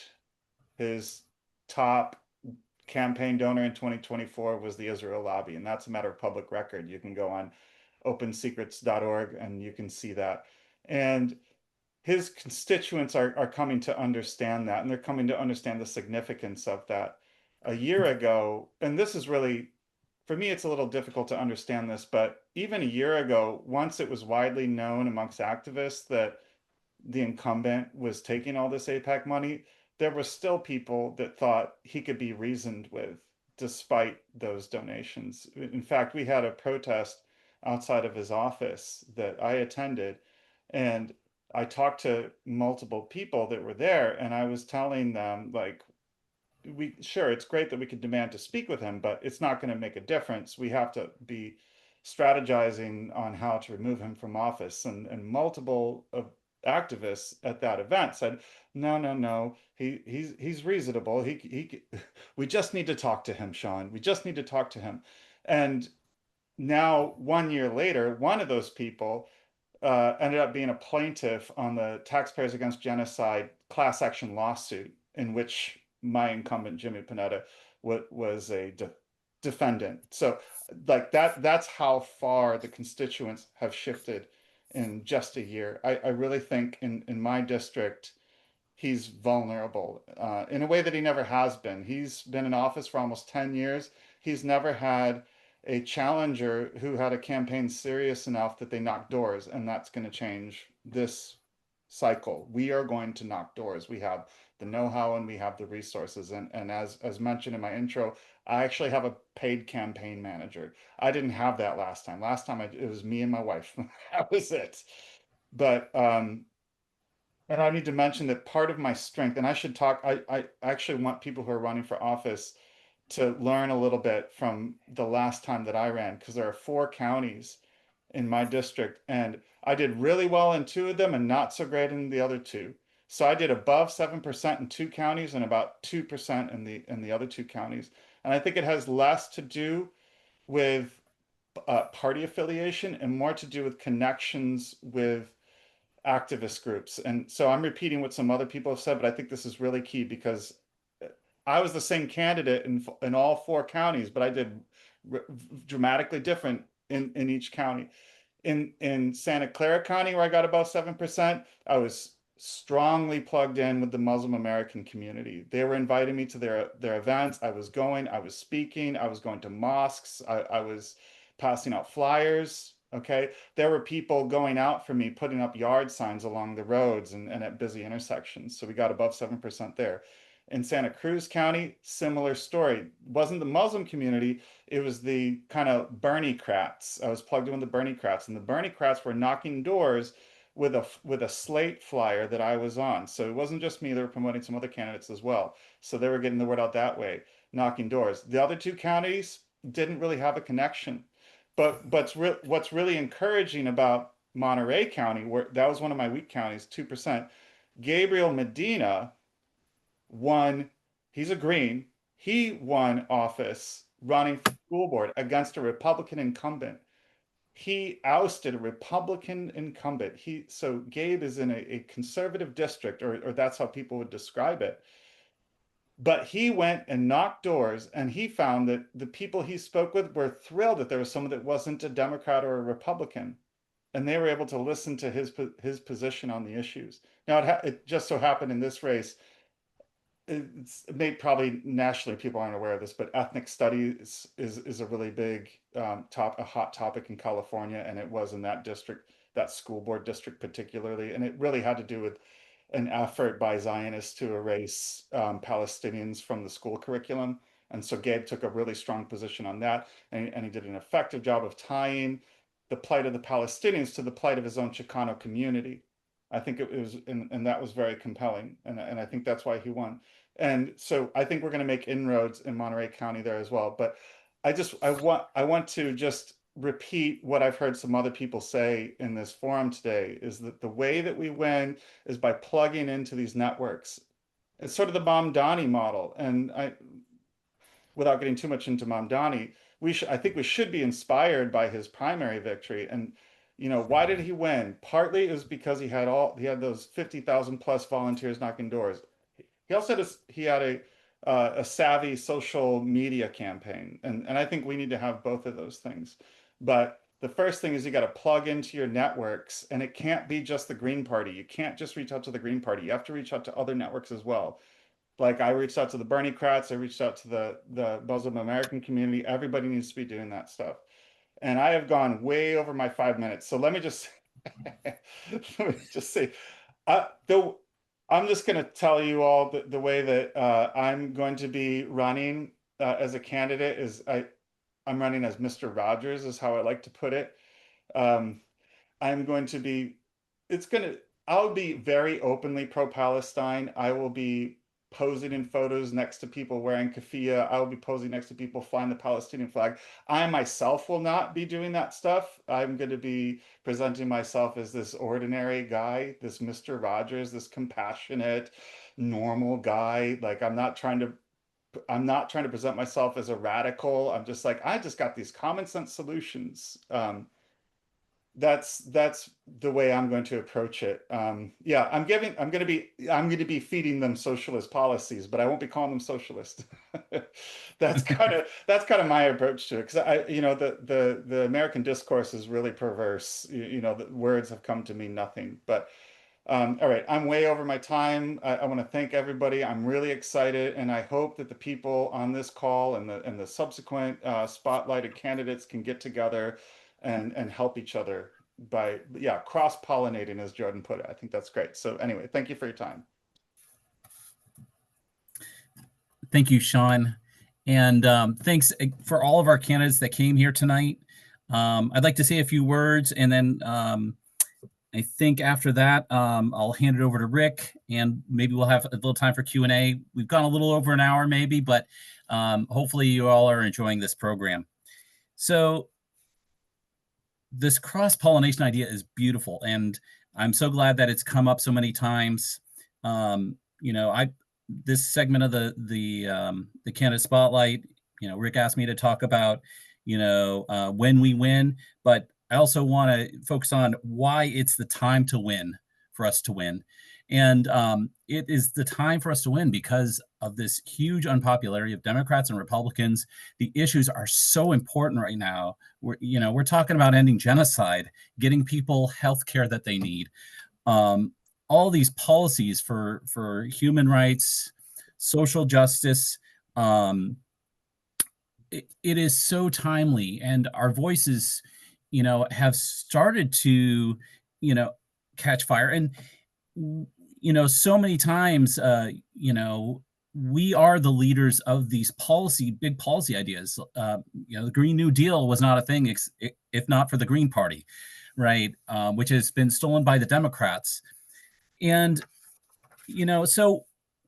His top campaign donor in 2024 was the Israel lobby, and that's a matter of public record. You can go on opensecrets.org and you can see that. And his constituents are coming to understand that, and they're coming to understand the significance of that. A year ago, and this is really for me, it's a little difficult to understand this, but even a year ago, once it was widely known amongst activists that the incumbent was taking all this APAC money, there were still people that thought he could be reasoned with despite those donations. In fact, we had a protest outside of his office that I attended, and I talked to multiple people that were there, and I was telling them, like, sure, it's great that we can demand to speak with him, but it's not going to make a difference. We have to be strategizing on how to remove him from office. And multiple activists at that event said, no, he's reasonable. We just need to talk to him, Sean. We just need to talk to him. And now, 1 year later, one of those people ended up being a plaintiff on the Taxpayers Against Genocide class action lawsuit, in which my incumbent, Jimmy Panetta, was a defendant. So like that's how far the constituents have shifted in just a year. I really think in my district, he's vulnerable in a way that he never has been. He's been in office for almost 10 years. He's never had a challenger who had a campaign serious enough that they knocked doors, and that's going to change this cycle. We are going to knock doors. We have the know-how and we have the resources. And as mentioned in my intro, I actually have a paid campaign manager. I didn't have that last time. Last time it was me and my wife. That was it. But and I need to mention that part of my strength, and I should talk, I actually want people who are running for office to learn a little bit from the last time that I ran, because there are 4 counties in my district, and I did really well in 2 of them and not so great in the other 2. So I did above 7% in 2 counties and about 2% in the other 2 counties. And I think it has less to do with party affiliation and more to do with connections with activist groups. And so I'm repeating what some other people have said, but I think this is really key, because I was the same candidate in all 4 counties, but I did dramatically different in each county. In Santa Clara County, where I got about 7%, I was strongly plugged in with the Muslim American community. They were inviting me to their events. I was going, I was speaking, I was going to mosques, I was passing out flyers. Okay, there were people going out for me, putting up yard signs along the roads and at busy intersections. So we got above 7% there. In Santa Cruz County, similar story. It wasn't the Muslim community, it was the kind of Bernie-crats. I was plugged in with the Bernie-crats, and the Bernie-crats were knocking doors with a slate flyer that I was on. So it wasn't just me, they were promoting some other candidates as well. So they were getting the word out that way, knocking doors. The other 2 counties didn't really have a connection. But what's really encouraging about Monterey County, where that was one of my weak counties, 2%, Gabriel Medina won, he's a Green, he won office running for school board against a Republican incumbent. He ousted a Republican incumbent. So Gabe is in a conservative district, or that's how people would describe it. But he went and knocked doors, and he found that the people he spoke with were thrilled that there was someone that wasn't a Democrat or a Republican, and they were able to listen to his position on the issues. Now, it just so happened in this race, it's probably nationally people aren't aware of this, but ethnic studies is a really big a hot topic in California, and it was in that district, that school board district particularly, and it really had to do with an effort by Zionists to erase Palestinians from the school curriculum. And so Gabe took a really strong position on that, and he did an effective job of tying the plight of the Palestinians to the plight of his own Chicano community. I think it was, and that was very compelling, and I think that's why he won. And so I think we're going to make inroads in Monterey County there as well. But I want to just repeat what I've heard some other people say in this forum today, is that the way that we win is by plugging into these networks. It's sort of the Mamdani model. And without getting too much into Mamdani, I think we should be inspired by his primary victory. And why did he win? Partly it was because he had those 50,000 plus volunteers knocking doors. He also had a savvy social media campaign. And I think we need to have both of those things. But the first thing is you got to plug into your networks, and it can't be just the Green Party. You can't just reach out to the Green Party. You have to reach out to other networks as well. Like I reached out to the Bernie-crats, I reached out to the Muslim American community. Everybody needs to be doing that stuff. And I have gone way over my 5 minutes. So let me just let me just say, I'm just going to tell you all the way that I'm going to be running as a candidate is I'm running as Mr. Rogers is how I like to put it. I'm going to be, I'll be very openly pro-Palestine. I will be posing in photos next to people wearing keffiyeh. I will be posing next to people flying the Palestinian flag. I myself will not be doing that stuff. I'm going to be presenting myself as this ordinary guy, this Mr. Rogers, this compassionate, normal guy. Like I'm not trying to present myself as a radical. I'm just like, I just got these common sense solutions. That's the way I'm going to approach it. Yeah, I'm going to be feeding them socialist policies, but I won't be calling them socialist. That's kind of my approach to it, because the American discourse is really perverse. The words have come to mean nothing. But all right, I'm way over my time. I want to thank everybody. I'm really excited, and I hope that the people on this call and the subsequent spotlighted candidates can get together and help each other by cross-pollinating, as Jordan put it. I think that's great. So anyway, thank you for your time. Thank you, Sean. And thanks for all of our candidates that came here tonight. I'd like to say a few words, and then I think after that, I'll hand it over to Rick, and maybe we'll have a little time for Q&A. We've gone a little over an hour maybe, but hopefully you all are enjoying this program. So this cross-pollination idea is beautiful, and I'm so glad that it's come up so many times. This segment of the candidate spotlight, Rick asked me to talk about, when we win, but I also want to focus on why it's the time to win, for us to win. And it is the time for us to win because of this huge unpopularity of Democrats and Republicans. The issues are so important right now. We're talking about ending genocide, getting people health care that they need. All these policies for human rights, social justice. It is so timely, and our voices, have started to, catch fire. And, so many times, we are the leaders of these big policy ideas. The Green New Deal was not a thing if not for the Green Party, right? Which has been stolen by the Democrats. And, so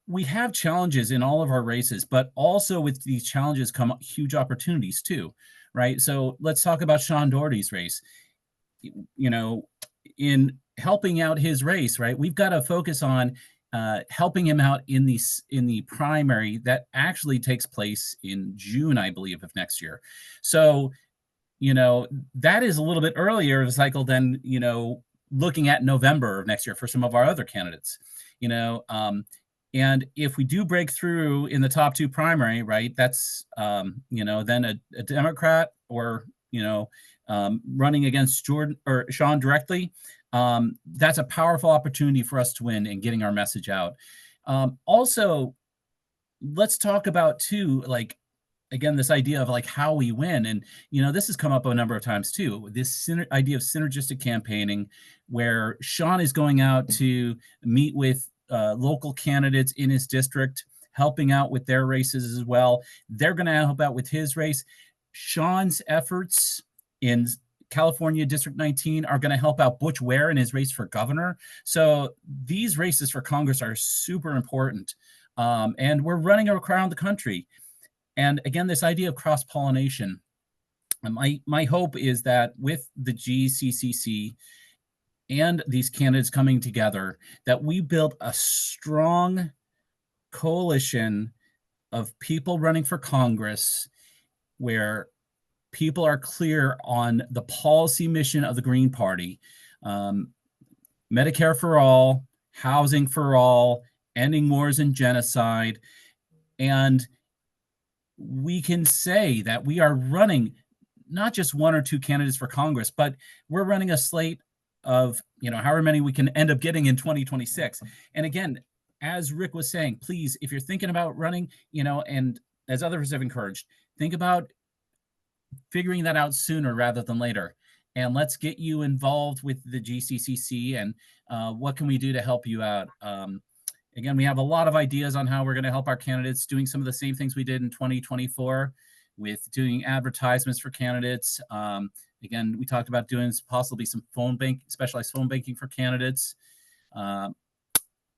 we have challenges in all of our races, but also with these challenges come huge opportunities too, right? So let's talk about Sean Doherty's race. In helping out his race, right? We've got to focus on helping him out in the primary that actually takes place in June, I believe, of next year. So, that is a little bit earlier of a cycle than, looking at November of next year for some of our other candidates, and if we do break through in the top two primary, right, that's, then a Democrat or, running against Jordan or Sean directly, that's a powerful opportunity for us to win and getting our message out. Also, let's talk about too, again, this idea of how we win. And, this has come up a number of times too, this idea of synergistic campaigning, where Sean is going out to meet with local candidates in his district, helping out with their races as well. They're going to help out with his race. Sean's efforts in California District 19 are going to help out Butch Ware in his race for governor. So these races for Congress are super important. And we're running around the country. And again, this idea of cross-pollination, my hope is that with the GCCC and these candidates coming together, that we build a strong coalition of people running for Congress where people are clear on the policy mission of the Green Party. Medicare for all, housing for all, ending wars and genocide. And we can say that we are running not just one or two candidates for Congress, but we're running a slate of, however many we can end up getting in 2026. And again, as Rick was saying, please, if you're thinking about running, and as others have encouraged, think about figuring that out sooner rather than later. And let's get you involved with the GCCC and what can we do to help you out. Again, we have a lot of ideas on how we're going to help our candidates, doing some of the same things we did in 2024 with doing advertisements for candidates. Again, we talked about doing possibly some specialized phone banking for candidates.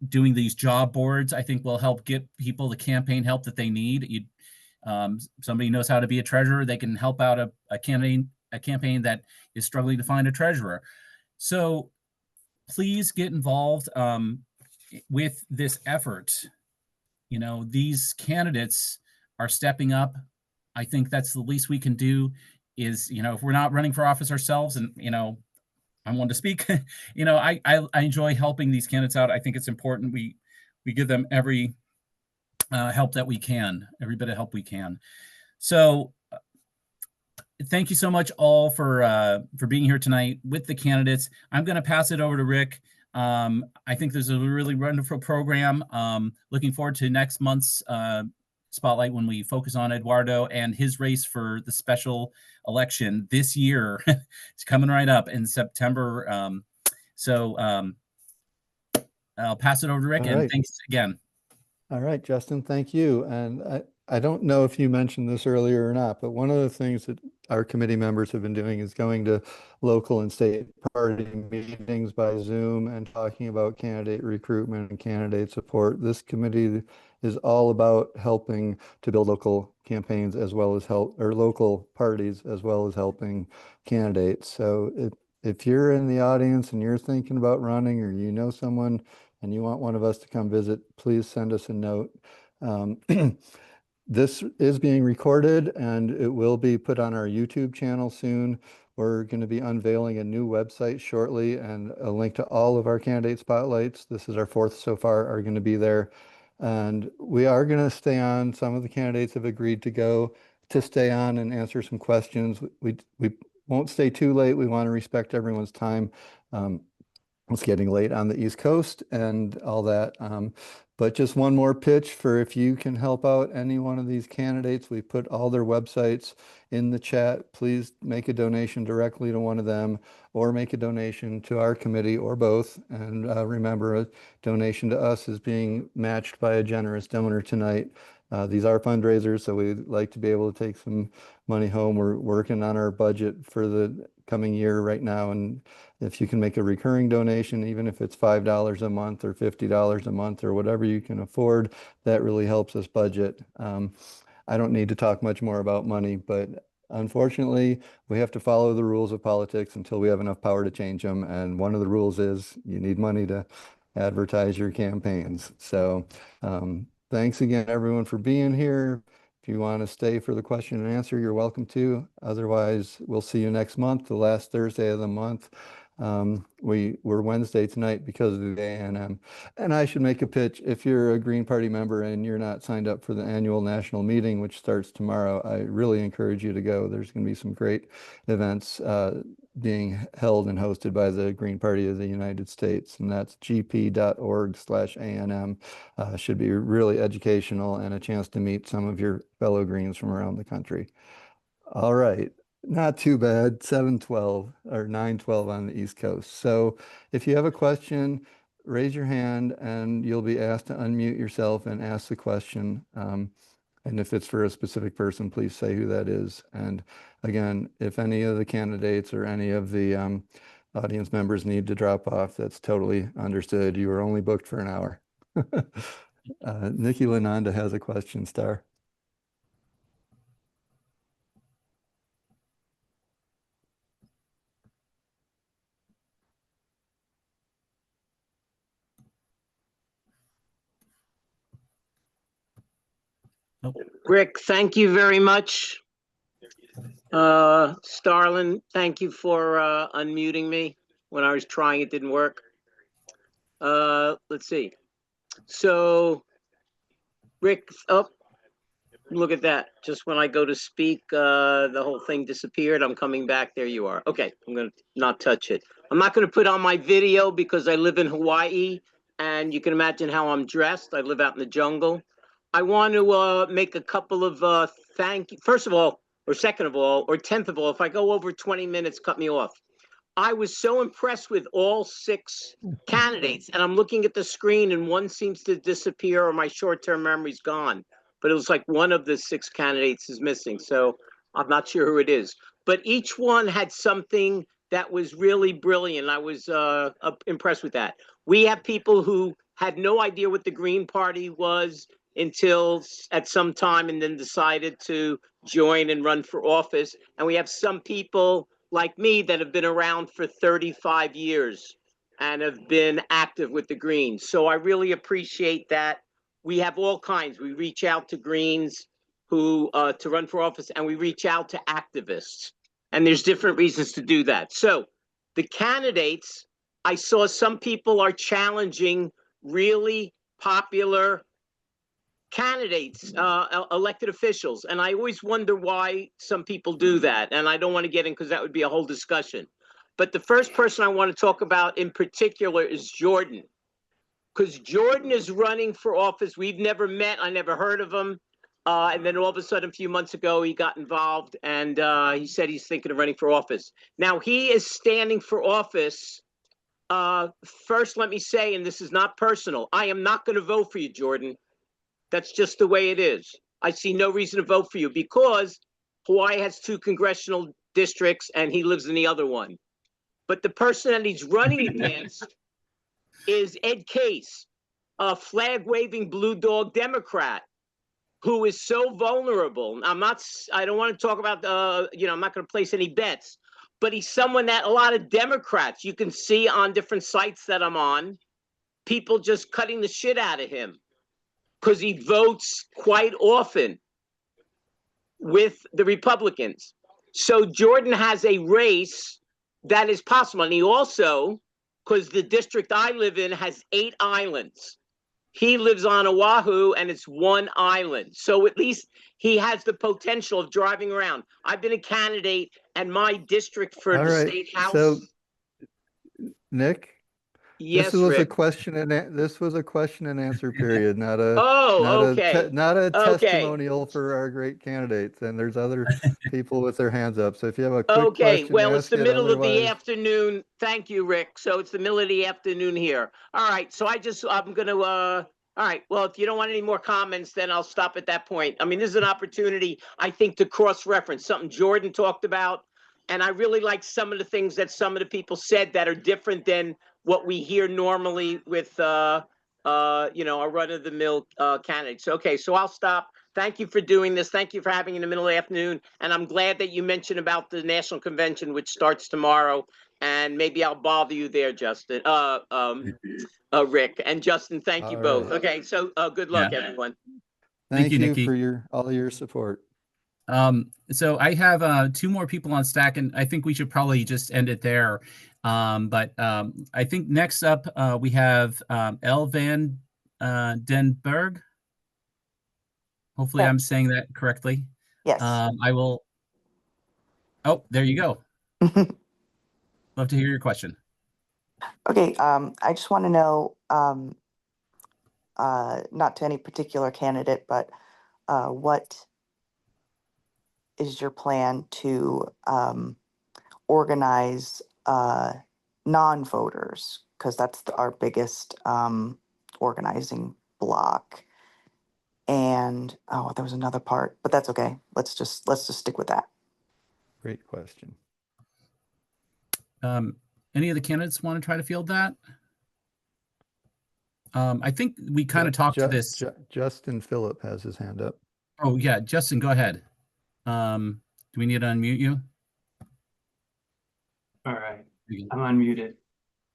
Doing these job boards, I think, will help get people the campaign help that they need. Somebody knows how to be a treasurer, they can help out a campaign that is struggling to find a treasurer. So please get involved with this effort. These candidates are stepping up. I think that's the least we can do is, if we're not running for office ourselves, and, I'm one to speak, I enjoy helping these candidates out. I think it's important we give them every help that we can, every bit of help we can. So thank you so much all for being here tonight with the candidates. I'm going to pass it over to Rick. I think there's a really wonderful program. Looking forward to next month's spotlight when we focus on Eduardo and his race for the special election this year. It's coming right up in September. I'll pass it over to Rick, and thanks again. All right, Justin, thank you. And I don't know if you mentioned this earlier or not, but one of the things that our committee members have been doing is going to local and state party meetings by Zoom and talking about candidate recruitment and candidate support. This committee is all about helping to build local campaigns as well as local parties as well as helping candidates. So if you're in the audience and you're thinking about running, or you know someone and you want one of us to come visit, please send us a note. This is being recorded and it will be put on our YouTube channel soon. We're going to be unveiling a new website shortly, and a link to all of our candidate spotlights. This is our 4th so far, are going to be there. And we are going to stay on. Some of the candidates have agreed to stay on and answer some questions. We won't stay too late. We want to respect everyone's time. It's getting late on the East Coast and all that. But just one more pitch for if you can help out any one of these candidates. We put all their websites in the chat. Please make a donation directly to one of them, or make a donation to our committee, or both. And remember, a donation to us is being matched by a generous donor tonight. These are fundraisers, so we'd like to be able to take some money home. We're working on our budget for the coming year right now, and if you can make a recurring donation, even if it's $5 a month or $50 a month or whatever you can afford, that really helps us budget. I don't need to talk much more about money, but unfortunately, we have to follow the rules of politics until we have enough power to change them. And one of the rules is you need money to advertise your campaigns. So thanks again, everyone, for being here. If you want to stay for the question and answer, you're welcome to. Otherwise, we'll see you next month, the last Thursday of the month. We're Wednesday tonight because of the A&M. And I should make a pitch. If you're a Green Party member and you're not signed up for the annual national meeting, which starts tomorrow, I really encourage you to go. There's going to be some great events being held and hosted by the Green Party of the United States, and that's gp.org/ANM. Should be really educational and a chance to meet some of your fellow Greens from around the country. All right. Not too bad, 7:12 or 9:12 on the East Coast. So if you have a question, raise your hand and you'll be asked to unmute yourself and ask the question. And if it's for a specific person, please say who that is. And again, if any of the candidates or any of the audience members need to drop off, that's totally understood. You were only booked for an hour. Nikki Lananda has a question, Star. Rick, thank you very much. Starlin, thank you for unmuting me. When I was trying, it didn't work. Let's see. So, Rick, oh, look at that. Just when I go to speak, the whole thing disappeared. I'm coming back. There you are. Okay, I'm going to not touch it. I'm not going to put on my video because I live in Hawaii and you can imagine how I'm dressed. I live out in the jungle. I want to make a couple of first of all, or second of all, or 10th of all, if I go over 20 minutes, cut me off. I was so impressed with all 6 candidates, and I'm looking at the screen and one seems to disappear or my short-term memory's gone. But it was like one of the 6 candidates is missing, so I'm not sure who it is. But each one had something that was really brilliant. I was impressed with that. We have people who had no idea what the Green Party was until at some time and then decided to join and run for office. And we have some people like me that have been around for 35 years and have been active with the Greens. So I really appreciate that. We have all kinds. We reach out to Greens who to run for office, and we reach out to activists. And there's different reasons to do that. So the candidates, I saw some people are challenging really popular candidates, elected officials. And I always wonder why some people do that. And I don't want to get in because that would be a whole discussion. But the first person I want to talk about in particular is Jordan. Because Jordan is running for office. We've never met. I never heard of him. And then all of a sudden, a few months ago, he got involved and he said he's thinking of running for office. Now, he is standing for office. First, let me say, and this is not personal, I am not going to vote for you, Jordan. That's just the way it is. I see no reason to vote for you because Hawaii has 2 congressional districts and he lives in the other one. But the person that he's running against is Ed Case, a flag-waving blue dog Democrat who is so vulnerable. I don't want to talk about I'm not going to place any bets, but he's someone that a lot of Democrats, you can see on different sites that I'm on, people just cutting the shit out of him because he votes quite often with the Republicans. So Jordan has a race that is possible. And he also, because the district I live in has 8 islands. He lives on Oahu and it's 1 island. So at least he has the potential of driving around. I've been a candidate and my district for All the right. state house. So, Nick, yes, this was a Rick. question and answer period, not a okay. not a Okay. testimonial for our great candidates. And there's other people with their hands up. So if you have a quick Okay, question, well, it's ask the it. middle of the Otherwise, afternoon. Thank you, Rick. So it's the middle of the afternoon here. All right, so I'm gonna, all right, well, if you don't want any more comments, then I'll stop at that point. I mean, this is an opportunity, I think, to cross-reference something Jordan talked about. And I really like some of the things that some of the people said that are different than what we hear normally with, our run-of-the-mill candidates. Okay, so I'll stop. Thank you for doing this. Thank you for having it in the middle of the afternoon. And I'm glad that you mentioned about the National Convention, which starts tomorrow. And maybe I'll bother you there, Justin, Rick. And Justin, thank you both. right. Okay, so good luck, everyone. Thank you, Nikki. for all your support. So I have 2 more people on stack, and I think we should probably just end it there. But I think next up we have El Van Denberg. Hopefully I'm saying that correctly. Yes. I will. Oh, there you go. Love to hear your question. Okay. I just want to know, not to any particular candidate, but what is your plan to organize non-voters? Because that's our biggest organizing block. And there was another part, but that's okay. Let's just stick with that. Great question. Any of the candidates want to try to field that? I think we kind of talked to this. Justin Filip has his hand up. Oh yeah, Justin, go ahead. Do we need to unmute you? All right, I'm unmuted.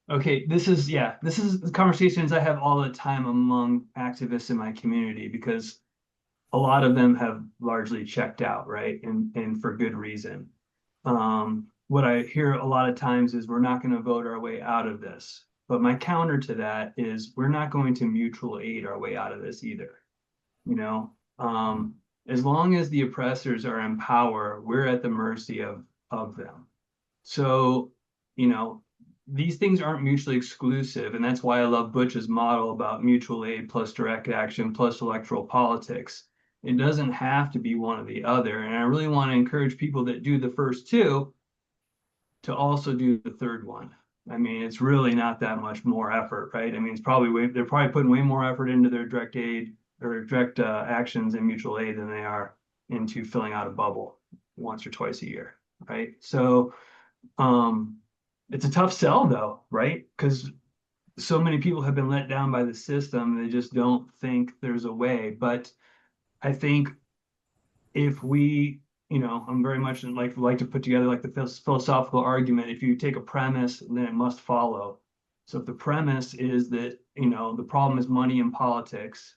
Okay, this is the conversations I have all the time among activists in my community because a lot of them have largely checked out, right? And for good reason. What I hear a lot of times is we're not going to vote our way out of this. But my counter to that is we're not going to mutual aid our way out of this either. As long as the oppressors are in power, we're at the mercy of them. So, these things aren't mutually exclusive. And that's why I love Butch's model about mutual aid plus direct action plus electoral politics. It doesn't have to be one or the other. And I really want to encourage people that do the first two to also do the third one. I mean, it's really not that much more effort, right? I mean, it's probably they're probably putting way more effort into their direct aid or direct actions in mutual aid than they are into filling out a bubble once or twice a year, right? So it's a tough sell though, right? Because so many people have been let down by the system. They just don't think there's a way. But I think if we, I'm very much like to put together like the philosophical argument. If you take a premise, then it must follow. So if the premise is that, the problem is money in politics,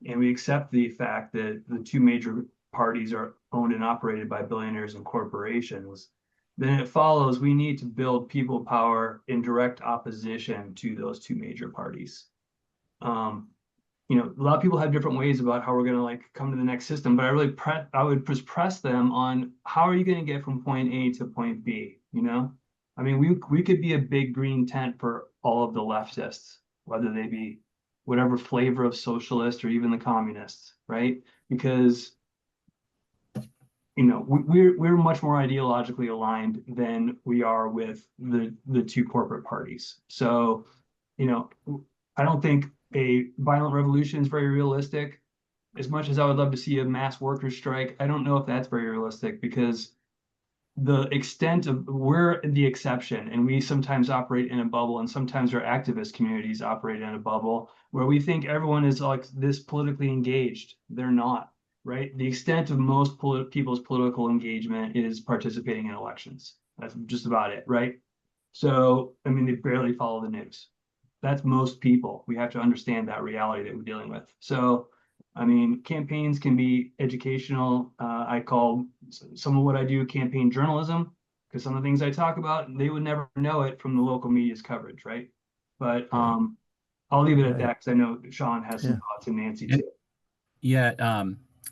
and we accept the fact that the two major parties are owned and operated by billionaires and corporations, then it follows we need to build people power in direct opposition to those two major parties. A lot of people have different ways about how we're going to like come to the next system, but I would press them on how are you going to get from point A to point B, I mean, we could be a big green tent for all of the leftists, whether they be whatever flavor of socialist or even the communists, right? Because we're much more ideologically aligned than we are with the two corporate parties. So, I don't think a violent revolution is very realistic. As much as I would love to see a mass workers' strike, I don't know if that's very realistic because the extent of we're the exception, and we sometimes operate in a bubble, and sometimes our activist communities operate in a bubble where we think everyone is like this politically engaged. They're not, right? The extent of most people's political engagement is participating in elections. That's just about it, right? So, I mean, they barely follow the news. That's most people. We have to understand that reality that we're dealing with. So, I mean, campaigns can be educational. I call some of what I do campaign journalism, because some of the things I talk about, they would never know it from the local media's coverage, right? But I'll leave it at that because I know Sean has some thoughts and Nancy too. Yeah,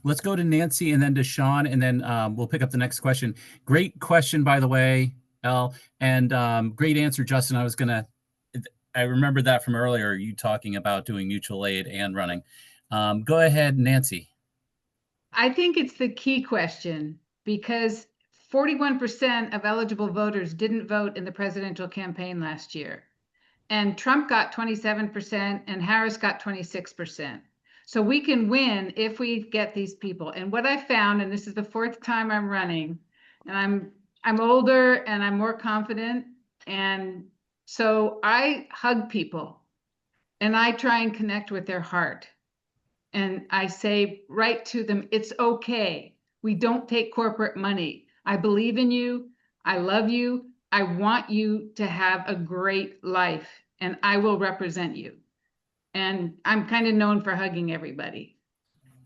let's go to Nancy and then to Sean, and then we'll pick up the next question. Great question, by the way, Elle, and great answer, Justin. I remember that from earlier, you talking about doing mutual aid and running. Go ahead, Nancy. I think it's the key question because 41% of eligible voters didn't vote in the presidential campaign last year. And Trump got 27% and Harris got 26%. So we can win if we get these people. And what I found, and this is the fourth time I'm running, and I'm older and I'm more confident. And so I hug people and I try and connect with their heart. And I say right to them, it's okay. We don't take corporate money. I believe in you. I love you. I want you to have a great life and I will represent you. And I'm kind of known for hugging everybody.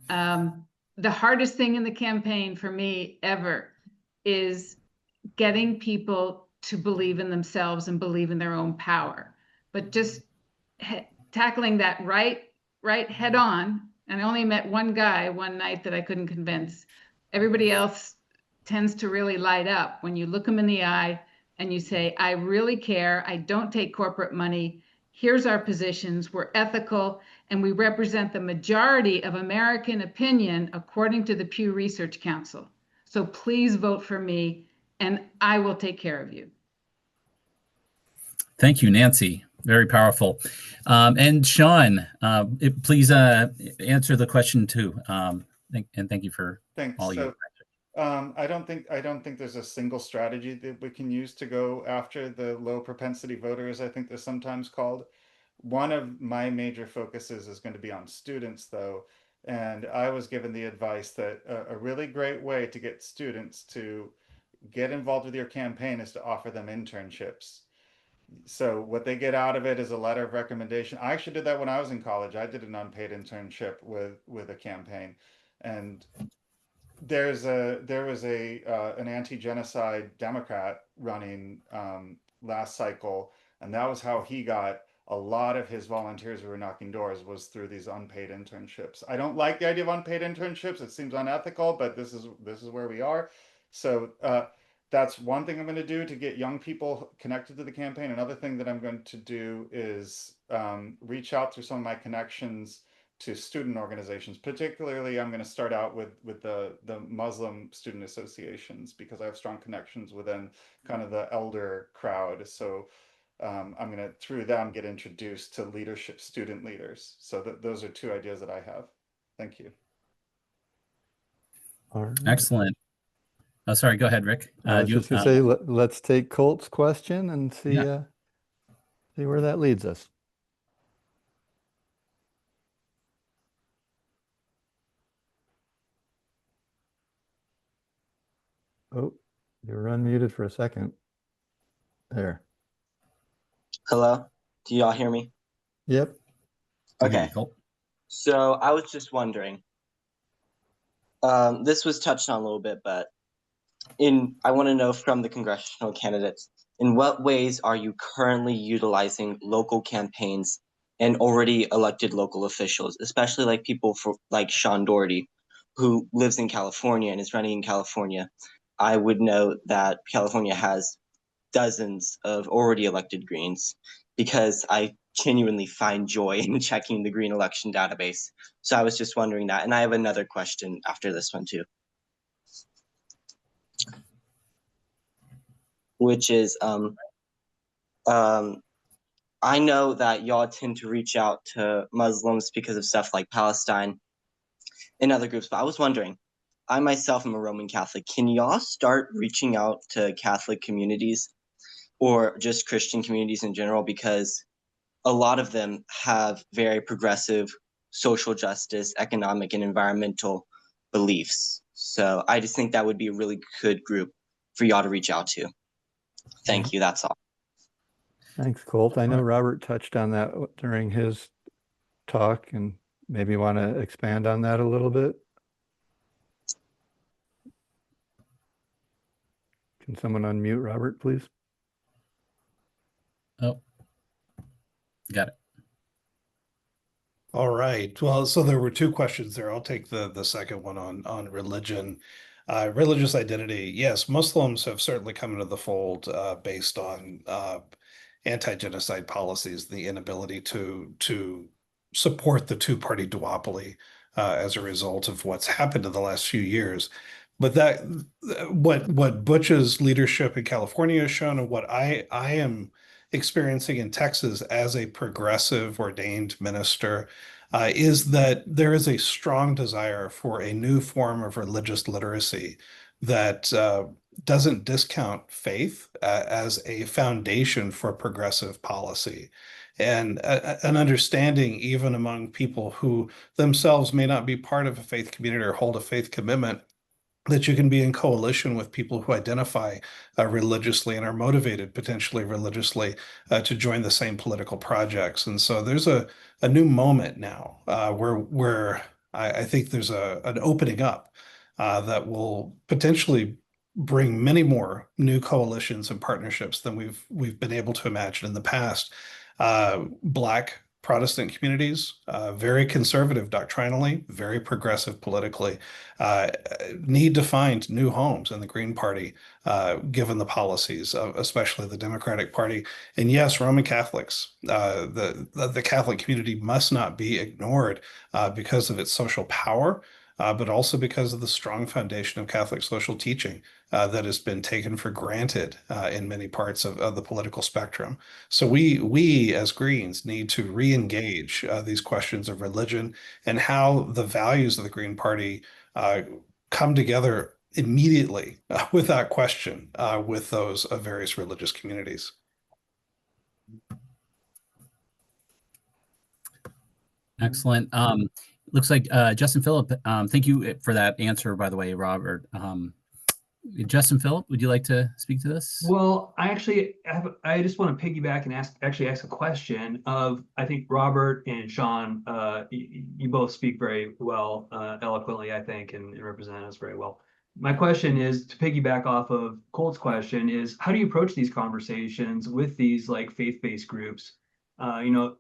The hardest thing in the campaign for me ever is getting people to believe in themselves and believe in their own power. But just tackling that right head on. And I only met one guy one night that I couldn't convince. Everybody else tends to really light up when you look them in the eye and you say, I really care. I don't take corporate money. Here's our positions. We're ethical and we represent the majority of American opinion according to the Pew Research Council. So please vote for me and I will take care of you. Thank you, Nancy. Very powerful. And Sean, please answer the question too. And thank you for all you. I don't think there's a single strategy that we can use to go after the low propensity voters, I think they're sometimes called. One of my major focuses is going to be on students though. And I was given the advice that a really great way to get students to get involved with your campaign is to offer them internships. So what they get out of it is a letter of recommendation. I actually did that when I was in college. I did an unpaid internship with a campaign, and there was an anti-genocide Democrat running last cycle, and that was how he got a lot of his volunteers who were knocking doors, was through these unpaid internships. I don't like the idea of unpaid internships. It seems unethical, but this is where we are. So that's one thing I'm going to do to get young people connected to the campaign. Another thing that I'm going to do is reach out through some of my connections to student organizations. Particularly, I'm going to start out with the Muslim student associations, because I have strong connections within kind of the elder crowd. So I'm going to, through them, get introduced to leadership, student leaders. So those are two ideas that I have. Thank you. All right. Excellent. Oh, sorry. Go ahead, Rick. I was just gonna say, let's take Colt's question and see Yeah. see where that leads us. Oh, you were unmuted for a second. There. Hello, do y'all hear me? Yep. Okay. So I was just wondering, this was touched on a little bit, but I want to know from the congressional candidates, in what ways are you currently utilizing local campaigns and already elected local officials, especially like people like Sean Dougherty, who lives in California and is running in California? I would know that California has dozens of already elected Greens, because I genuinely find joy in checking the Green election database. So I was just wondering that. And I have another question after this one too, which is, I know that y'all tend to reach out to Muslims because of stuff like Palestine and other groups, but I was wondering, I myself am a Roman Catholic. Can y'all start reaching out to Catholic communities or just Christian communities in general? Because a lot of them have very progressive social justice, economic, and environmental beliefs. So I just think that would be a really good group for y'all to reach out to. Thank you. That's all. Thanks, Colt. I know Robert touched on that during his talk, and maybe want to expand on that a little bit. Can someone unmute Robert, please? Oh, got it. All right. Well, so there were two questions there. I'll take the second one on religion. Religious identity. Yes, Muslims have certainly come into the fold based on anti-genocide policies, the inability to support the two-party duopoly as a result of what's happened in the last few years. But that what Butch's leadership in California has shown, and what I am experiencing in Texas as a progressive ordained minister, is that there is a strong desire for a new form of religious literacy that doesn't discount faith as a foundation for progressive policy. And an understanding, even among people who themselves may not be part of a faith community or hold a faith commitment, that you can be in coalition with people who identify religiously and are motivated potentially religiously to join the same political projects. And so there's a new moment now where I think there's an opening up that will potentially bring many more new coalitions and partnerships than we've been able to imagine in the past. Black Protestant communities, very conservative doctrinally, very progressive politically, need to find new homes in the Green Party, given the policies of especially the Democratic Party. And yes, Roman Catholics, the Catholic community must not be ignored because of its social power, but also because of the strong foundation of Catholic social teaching that has been taken for granted in many parts of the political spectrum. So we as Greens need to re-engage these questions of religion and how the values of the Green Party come together immediately, without question, with those of various religious communities. Excellent. Looks like Justin Philip, thank you for that answer, by the way, Robert. Justin Philip, would you like to speak to this? Well, I just want to piggyback and ask a question of, I think Robert and Sean, you both speak very well, eloquently, I think, and represent us very well. My question is, to piggyback off of Colt's question, is how do you approach these conversations with these like faith-based groups?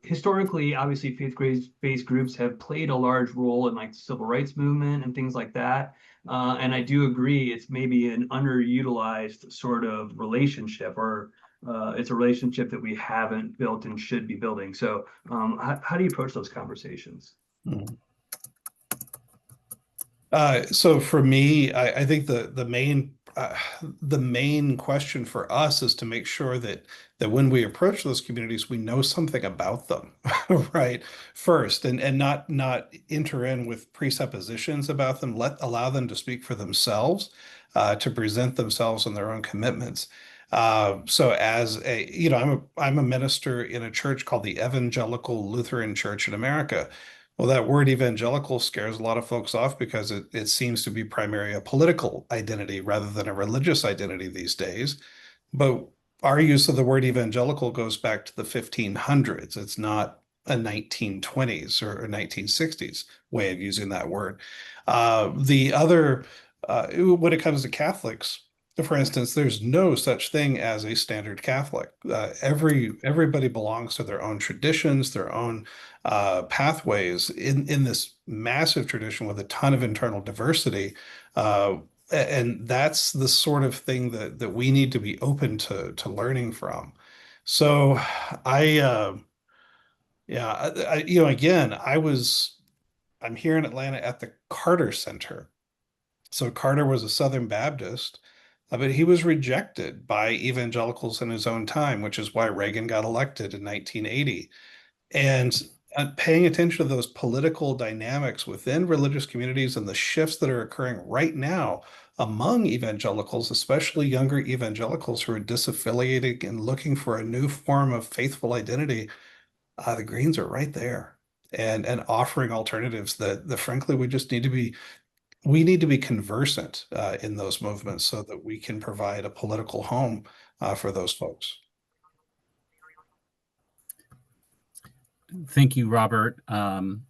Historically, obviously, faith-based groups have played a large role in like the civil rights movement and things like that. And I do agree it's maybe an underutilized sort of relationship, or it's a relationship that we haven't built and should be building. So how do you approach those conversations? So for me, I think the main question for us is to make sure that when we approach those communities, we know something about them, right? First, and not enter in with presuppositions about them. Allow them to speak for themselves, to present themselves and their own commitments. So as I'm a minister in a church called the Evangelical Lutheran Church in America. Well, that word evangelical scares a lot of folks off because it seems to be primarily a political identity rather than a religious identity these days. But our use of the word evangelical goes back to the 1500s. It's not a 1920s or 1960s way of using that word. The other, when it comes to Catholics, for instance, there's no such thing as a standard Catholic. Everybody belongs to their own traditions, their own pathways in this massive tradition with a ton of internal diversity. And that's the sort of thing that we need to be open to learning from. So again, I'm here in Atlanta at the Carter Center. So Carter was a Southern Baptist, but he was rejected by evangelicals in his own time, which is why Reagan got elected in 1980. And paying attention to those political dynamics within religious communities and the shifts that are occurring right now among evangelicals, especially younger evangelicals who are disaffiliated and looking for a new form of faithful identity, the Greens are right there and offering alternatives that frankly we need to be conversant in those movements so that we can provide a political home for those folks. Thank you, Robert. And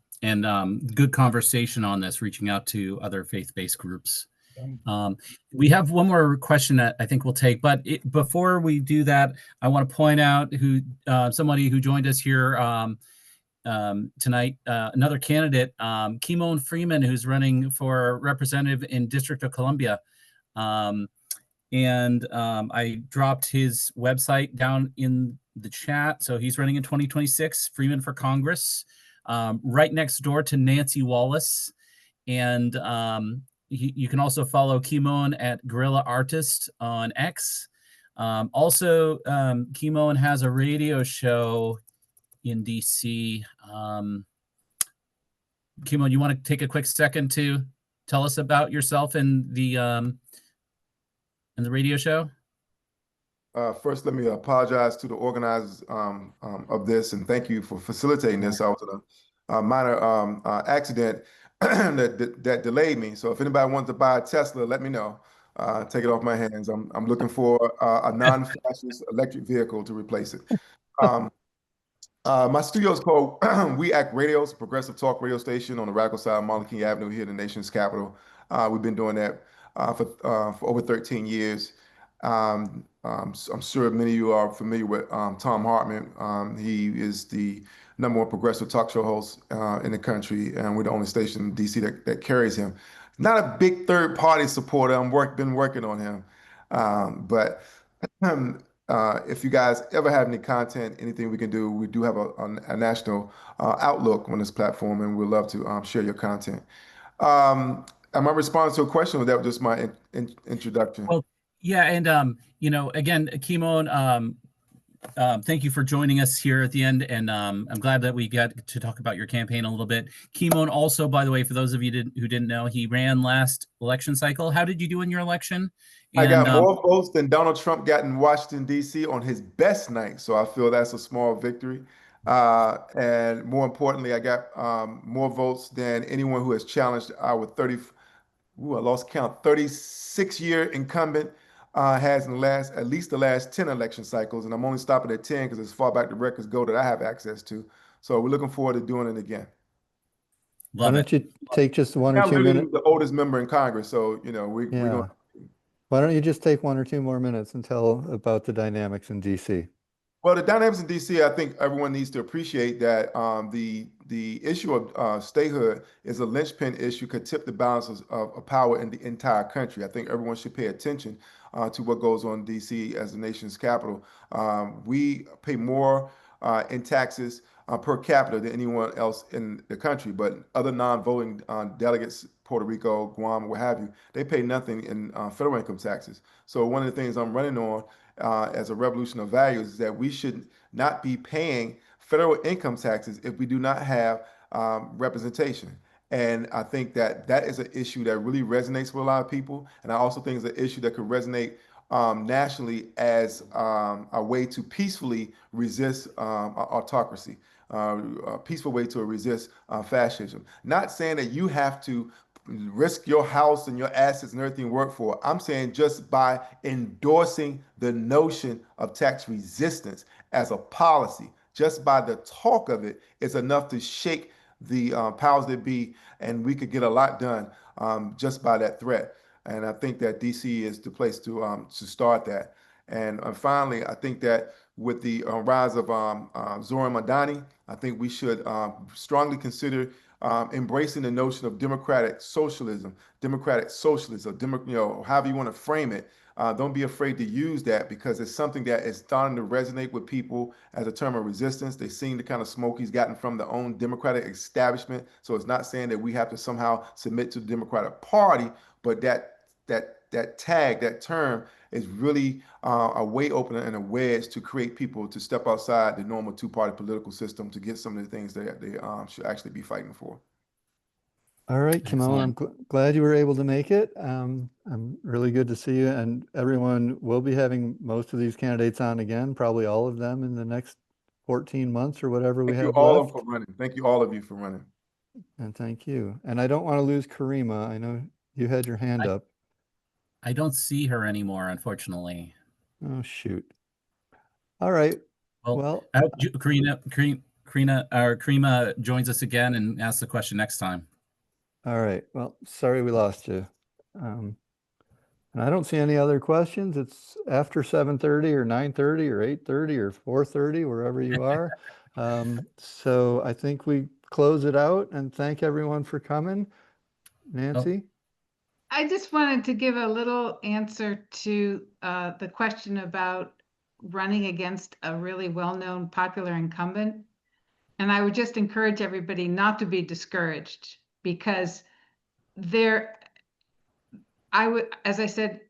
good conversation on this, reaching out to other faith-based groups. We have one more question that I think we'll take, but before we do that, I want to point out somebody who joined us here tonight, another candidate, Kymone Freeman, who's running for representative in District of Columbia. I dropped his website down in the chat. So he's running in 2026, Freeman for Congress, right next door to Nancy Wallace. And you can also follow Kymone at Guerrilla Artist on X. Also, Kymone has a radio show in DC. Kymone, you want to take a quick second to tell us about yourself and the radio show? First, let me apologize to the organizers of this, and thank you for facilitating this. I was in a minor accident that delayed me. So if anybody wants to buy a Tesla, let me know. Take it off my hands. I'm looking for a non-fascist electric vehicle to replace it. My studio is called We Act Radio. It's a progressive talk radio station on the radical side of Martin King Avenue here in the nation's capital. We've been doing that for over 13 years. I'm sure many of you are familiar with Tom Hartman. He is the #1 progressive talk show host in the country, and we're the only station in DC that carries him. Not a big third-party supporter. I've been working on him, but if you guys ever have any content, anything we can do, we do have a national outlook on this platform, and we'd love to share your content. Am I responding to a question, or that was just my introduction? Well, yeah, and again, Kymone, thank you for joining us here at the end, and I'm glad that we got to talk about your campaign a little bit. Kymone also, by the way, for those of you who didn't know, he ran last election cycle. How did you do in your election? I got more votes than Donald Trump got in Washington, D.C. on his best night, so I feel that's a small victory. And more importantly, I got more votes than anyone who has challenged our 36-year incumbent has in at least the last 10 election cycles, and I'm only stopping at 10 because as far back the records go that I have access to. So we're looking forward to doing it again. Why don't you take just 1 or 2 minutes? The oldest member in Congress, so we're going. Why don't you just take 1 or 2 more minutes and tell about the dynamics in DC? Well, the dynamics in DC, I think everyone needs to appreciate that the issue of statehood is a linchpin issue, could tip the balances of power in the entire country. I think everyone should pay attention to what goes on in DC as the nation's capital. We pay more in taxes per capita than anyone else in the country, but other non-voting delegates, Puerto Rico, Guam, what have you, they pay nothing in federal income taxes. So one of the things I'm running on as a revolution of values is that we should not be paying federal income taxes if we do not have representation. And I think that that is an issue that really resonates with a lot of people. And I also think it's an issue that could resonate nationally as a way to peacefully resist autocracy, a peaceful way to resist fascism. Not saying that you have to risk your house and your assets and everything you work for. I'm saying just by endorsing the notion of tax resistance as a policy, just by the talk of it, is enough to shake the powers that be, and we could get a lot done just by that threat. And I think that DC is the place to start that. And finally, I think that with the rise of Zoran Madani, I think we should strongly consider embracing the notion of democratic socialism, however you want to frame it. Don't be afraid to use that, because it's something that is starting to resonate with people as a term of resistance. They've seen the kind of smoke he's gotten from their own Democratic establishment. So it's not saying that we have to somehow submit to the Democratic Party, but that tag, that term is really a way opener and a wedge to create people to step outside the normal two-party political system to get some of the things that they should actually be fighting for. All right, Kymone, I'm glad you were able to make it. I'm really good to see you, and everyone will be having most of these candidates on again, probably all of them in the next 14 months or whatever we have left. Thank you all for running. Thank you all of you for running. And thank you. And I don't want to lose Karima. I know you had your hand up. I don't see her anymore, unfortunately. Oh, shoot. All right. Well, I hope Karima joins us again and asks the question next time. All right. Well, sorry we lost you. And I don't see any other questions. It's after 7:30 or 9:30 or 8:30 or 4:30, wherever you are. So I think we close it out and thank everyone for coming. Nancy? I just wanted to give a little answer to the question about running against a really well-known popular incumbent. And I would just encourage everybody not to be discouraged, because as I said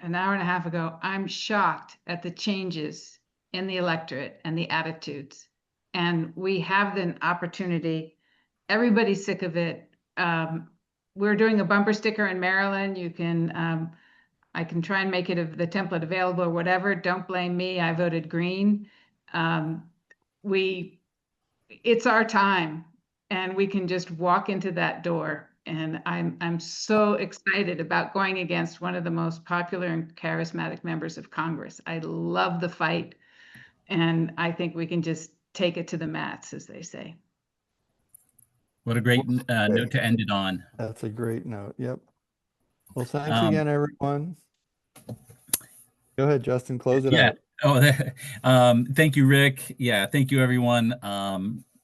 an hour and a half ago, I'm shocked at the changes in the electorate and the attitudes. And we have an opportunity. Everybody's sick of it. We're doing a bumper sticker in Maryland. You can, I can try and make it the template available or whatever. Don't blame me. I voted green. It's our time, and we can just walk into that door. And I'm so excited about going against one of the most popular and charismatic members of Congress. I love the fight, and I think we can just take it to the mats, as they say. What a great note to end it on. That's a great note. Yep. Well, thanks again, everyone. Go ahead, Justin, close it out. Thank you, Rick. Yeah, thank you, everyone.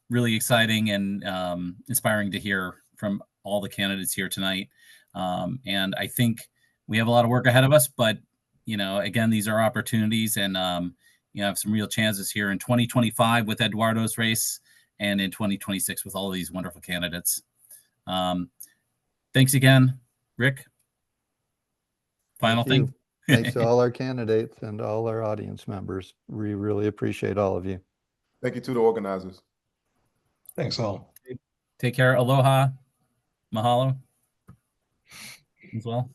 Really exciting and inspiring to hear from all the candidates here tonight. And I think we have a lot of work ahead of us, but, again, these are opportunities, and, have some real chances here in 2025 with Eduardo's race, and in 2026 with all of these wonderful candidates. Thanks again, Rick. Final thing. Thanks to all our candidates and all our audience members. We really appreciate all of you. Thank you to the organizers. Thanks all. Take care. Aloha. Mahalo as well.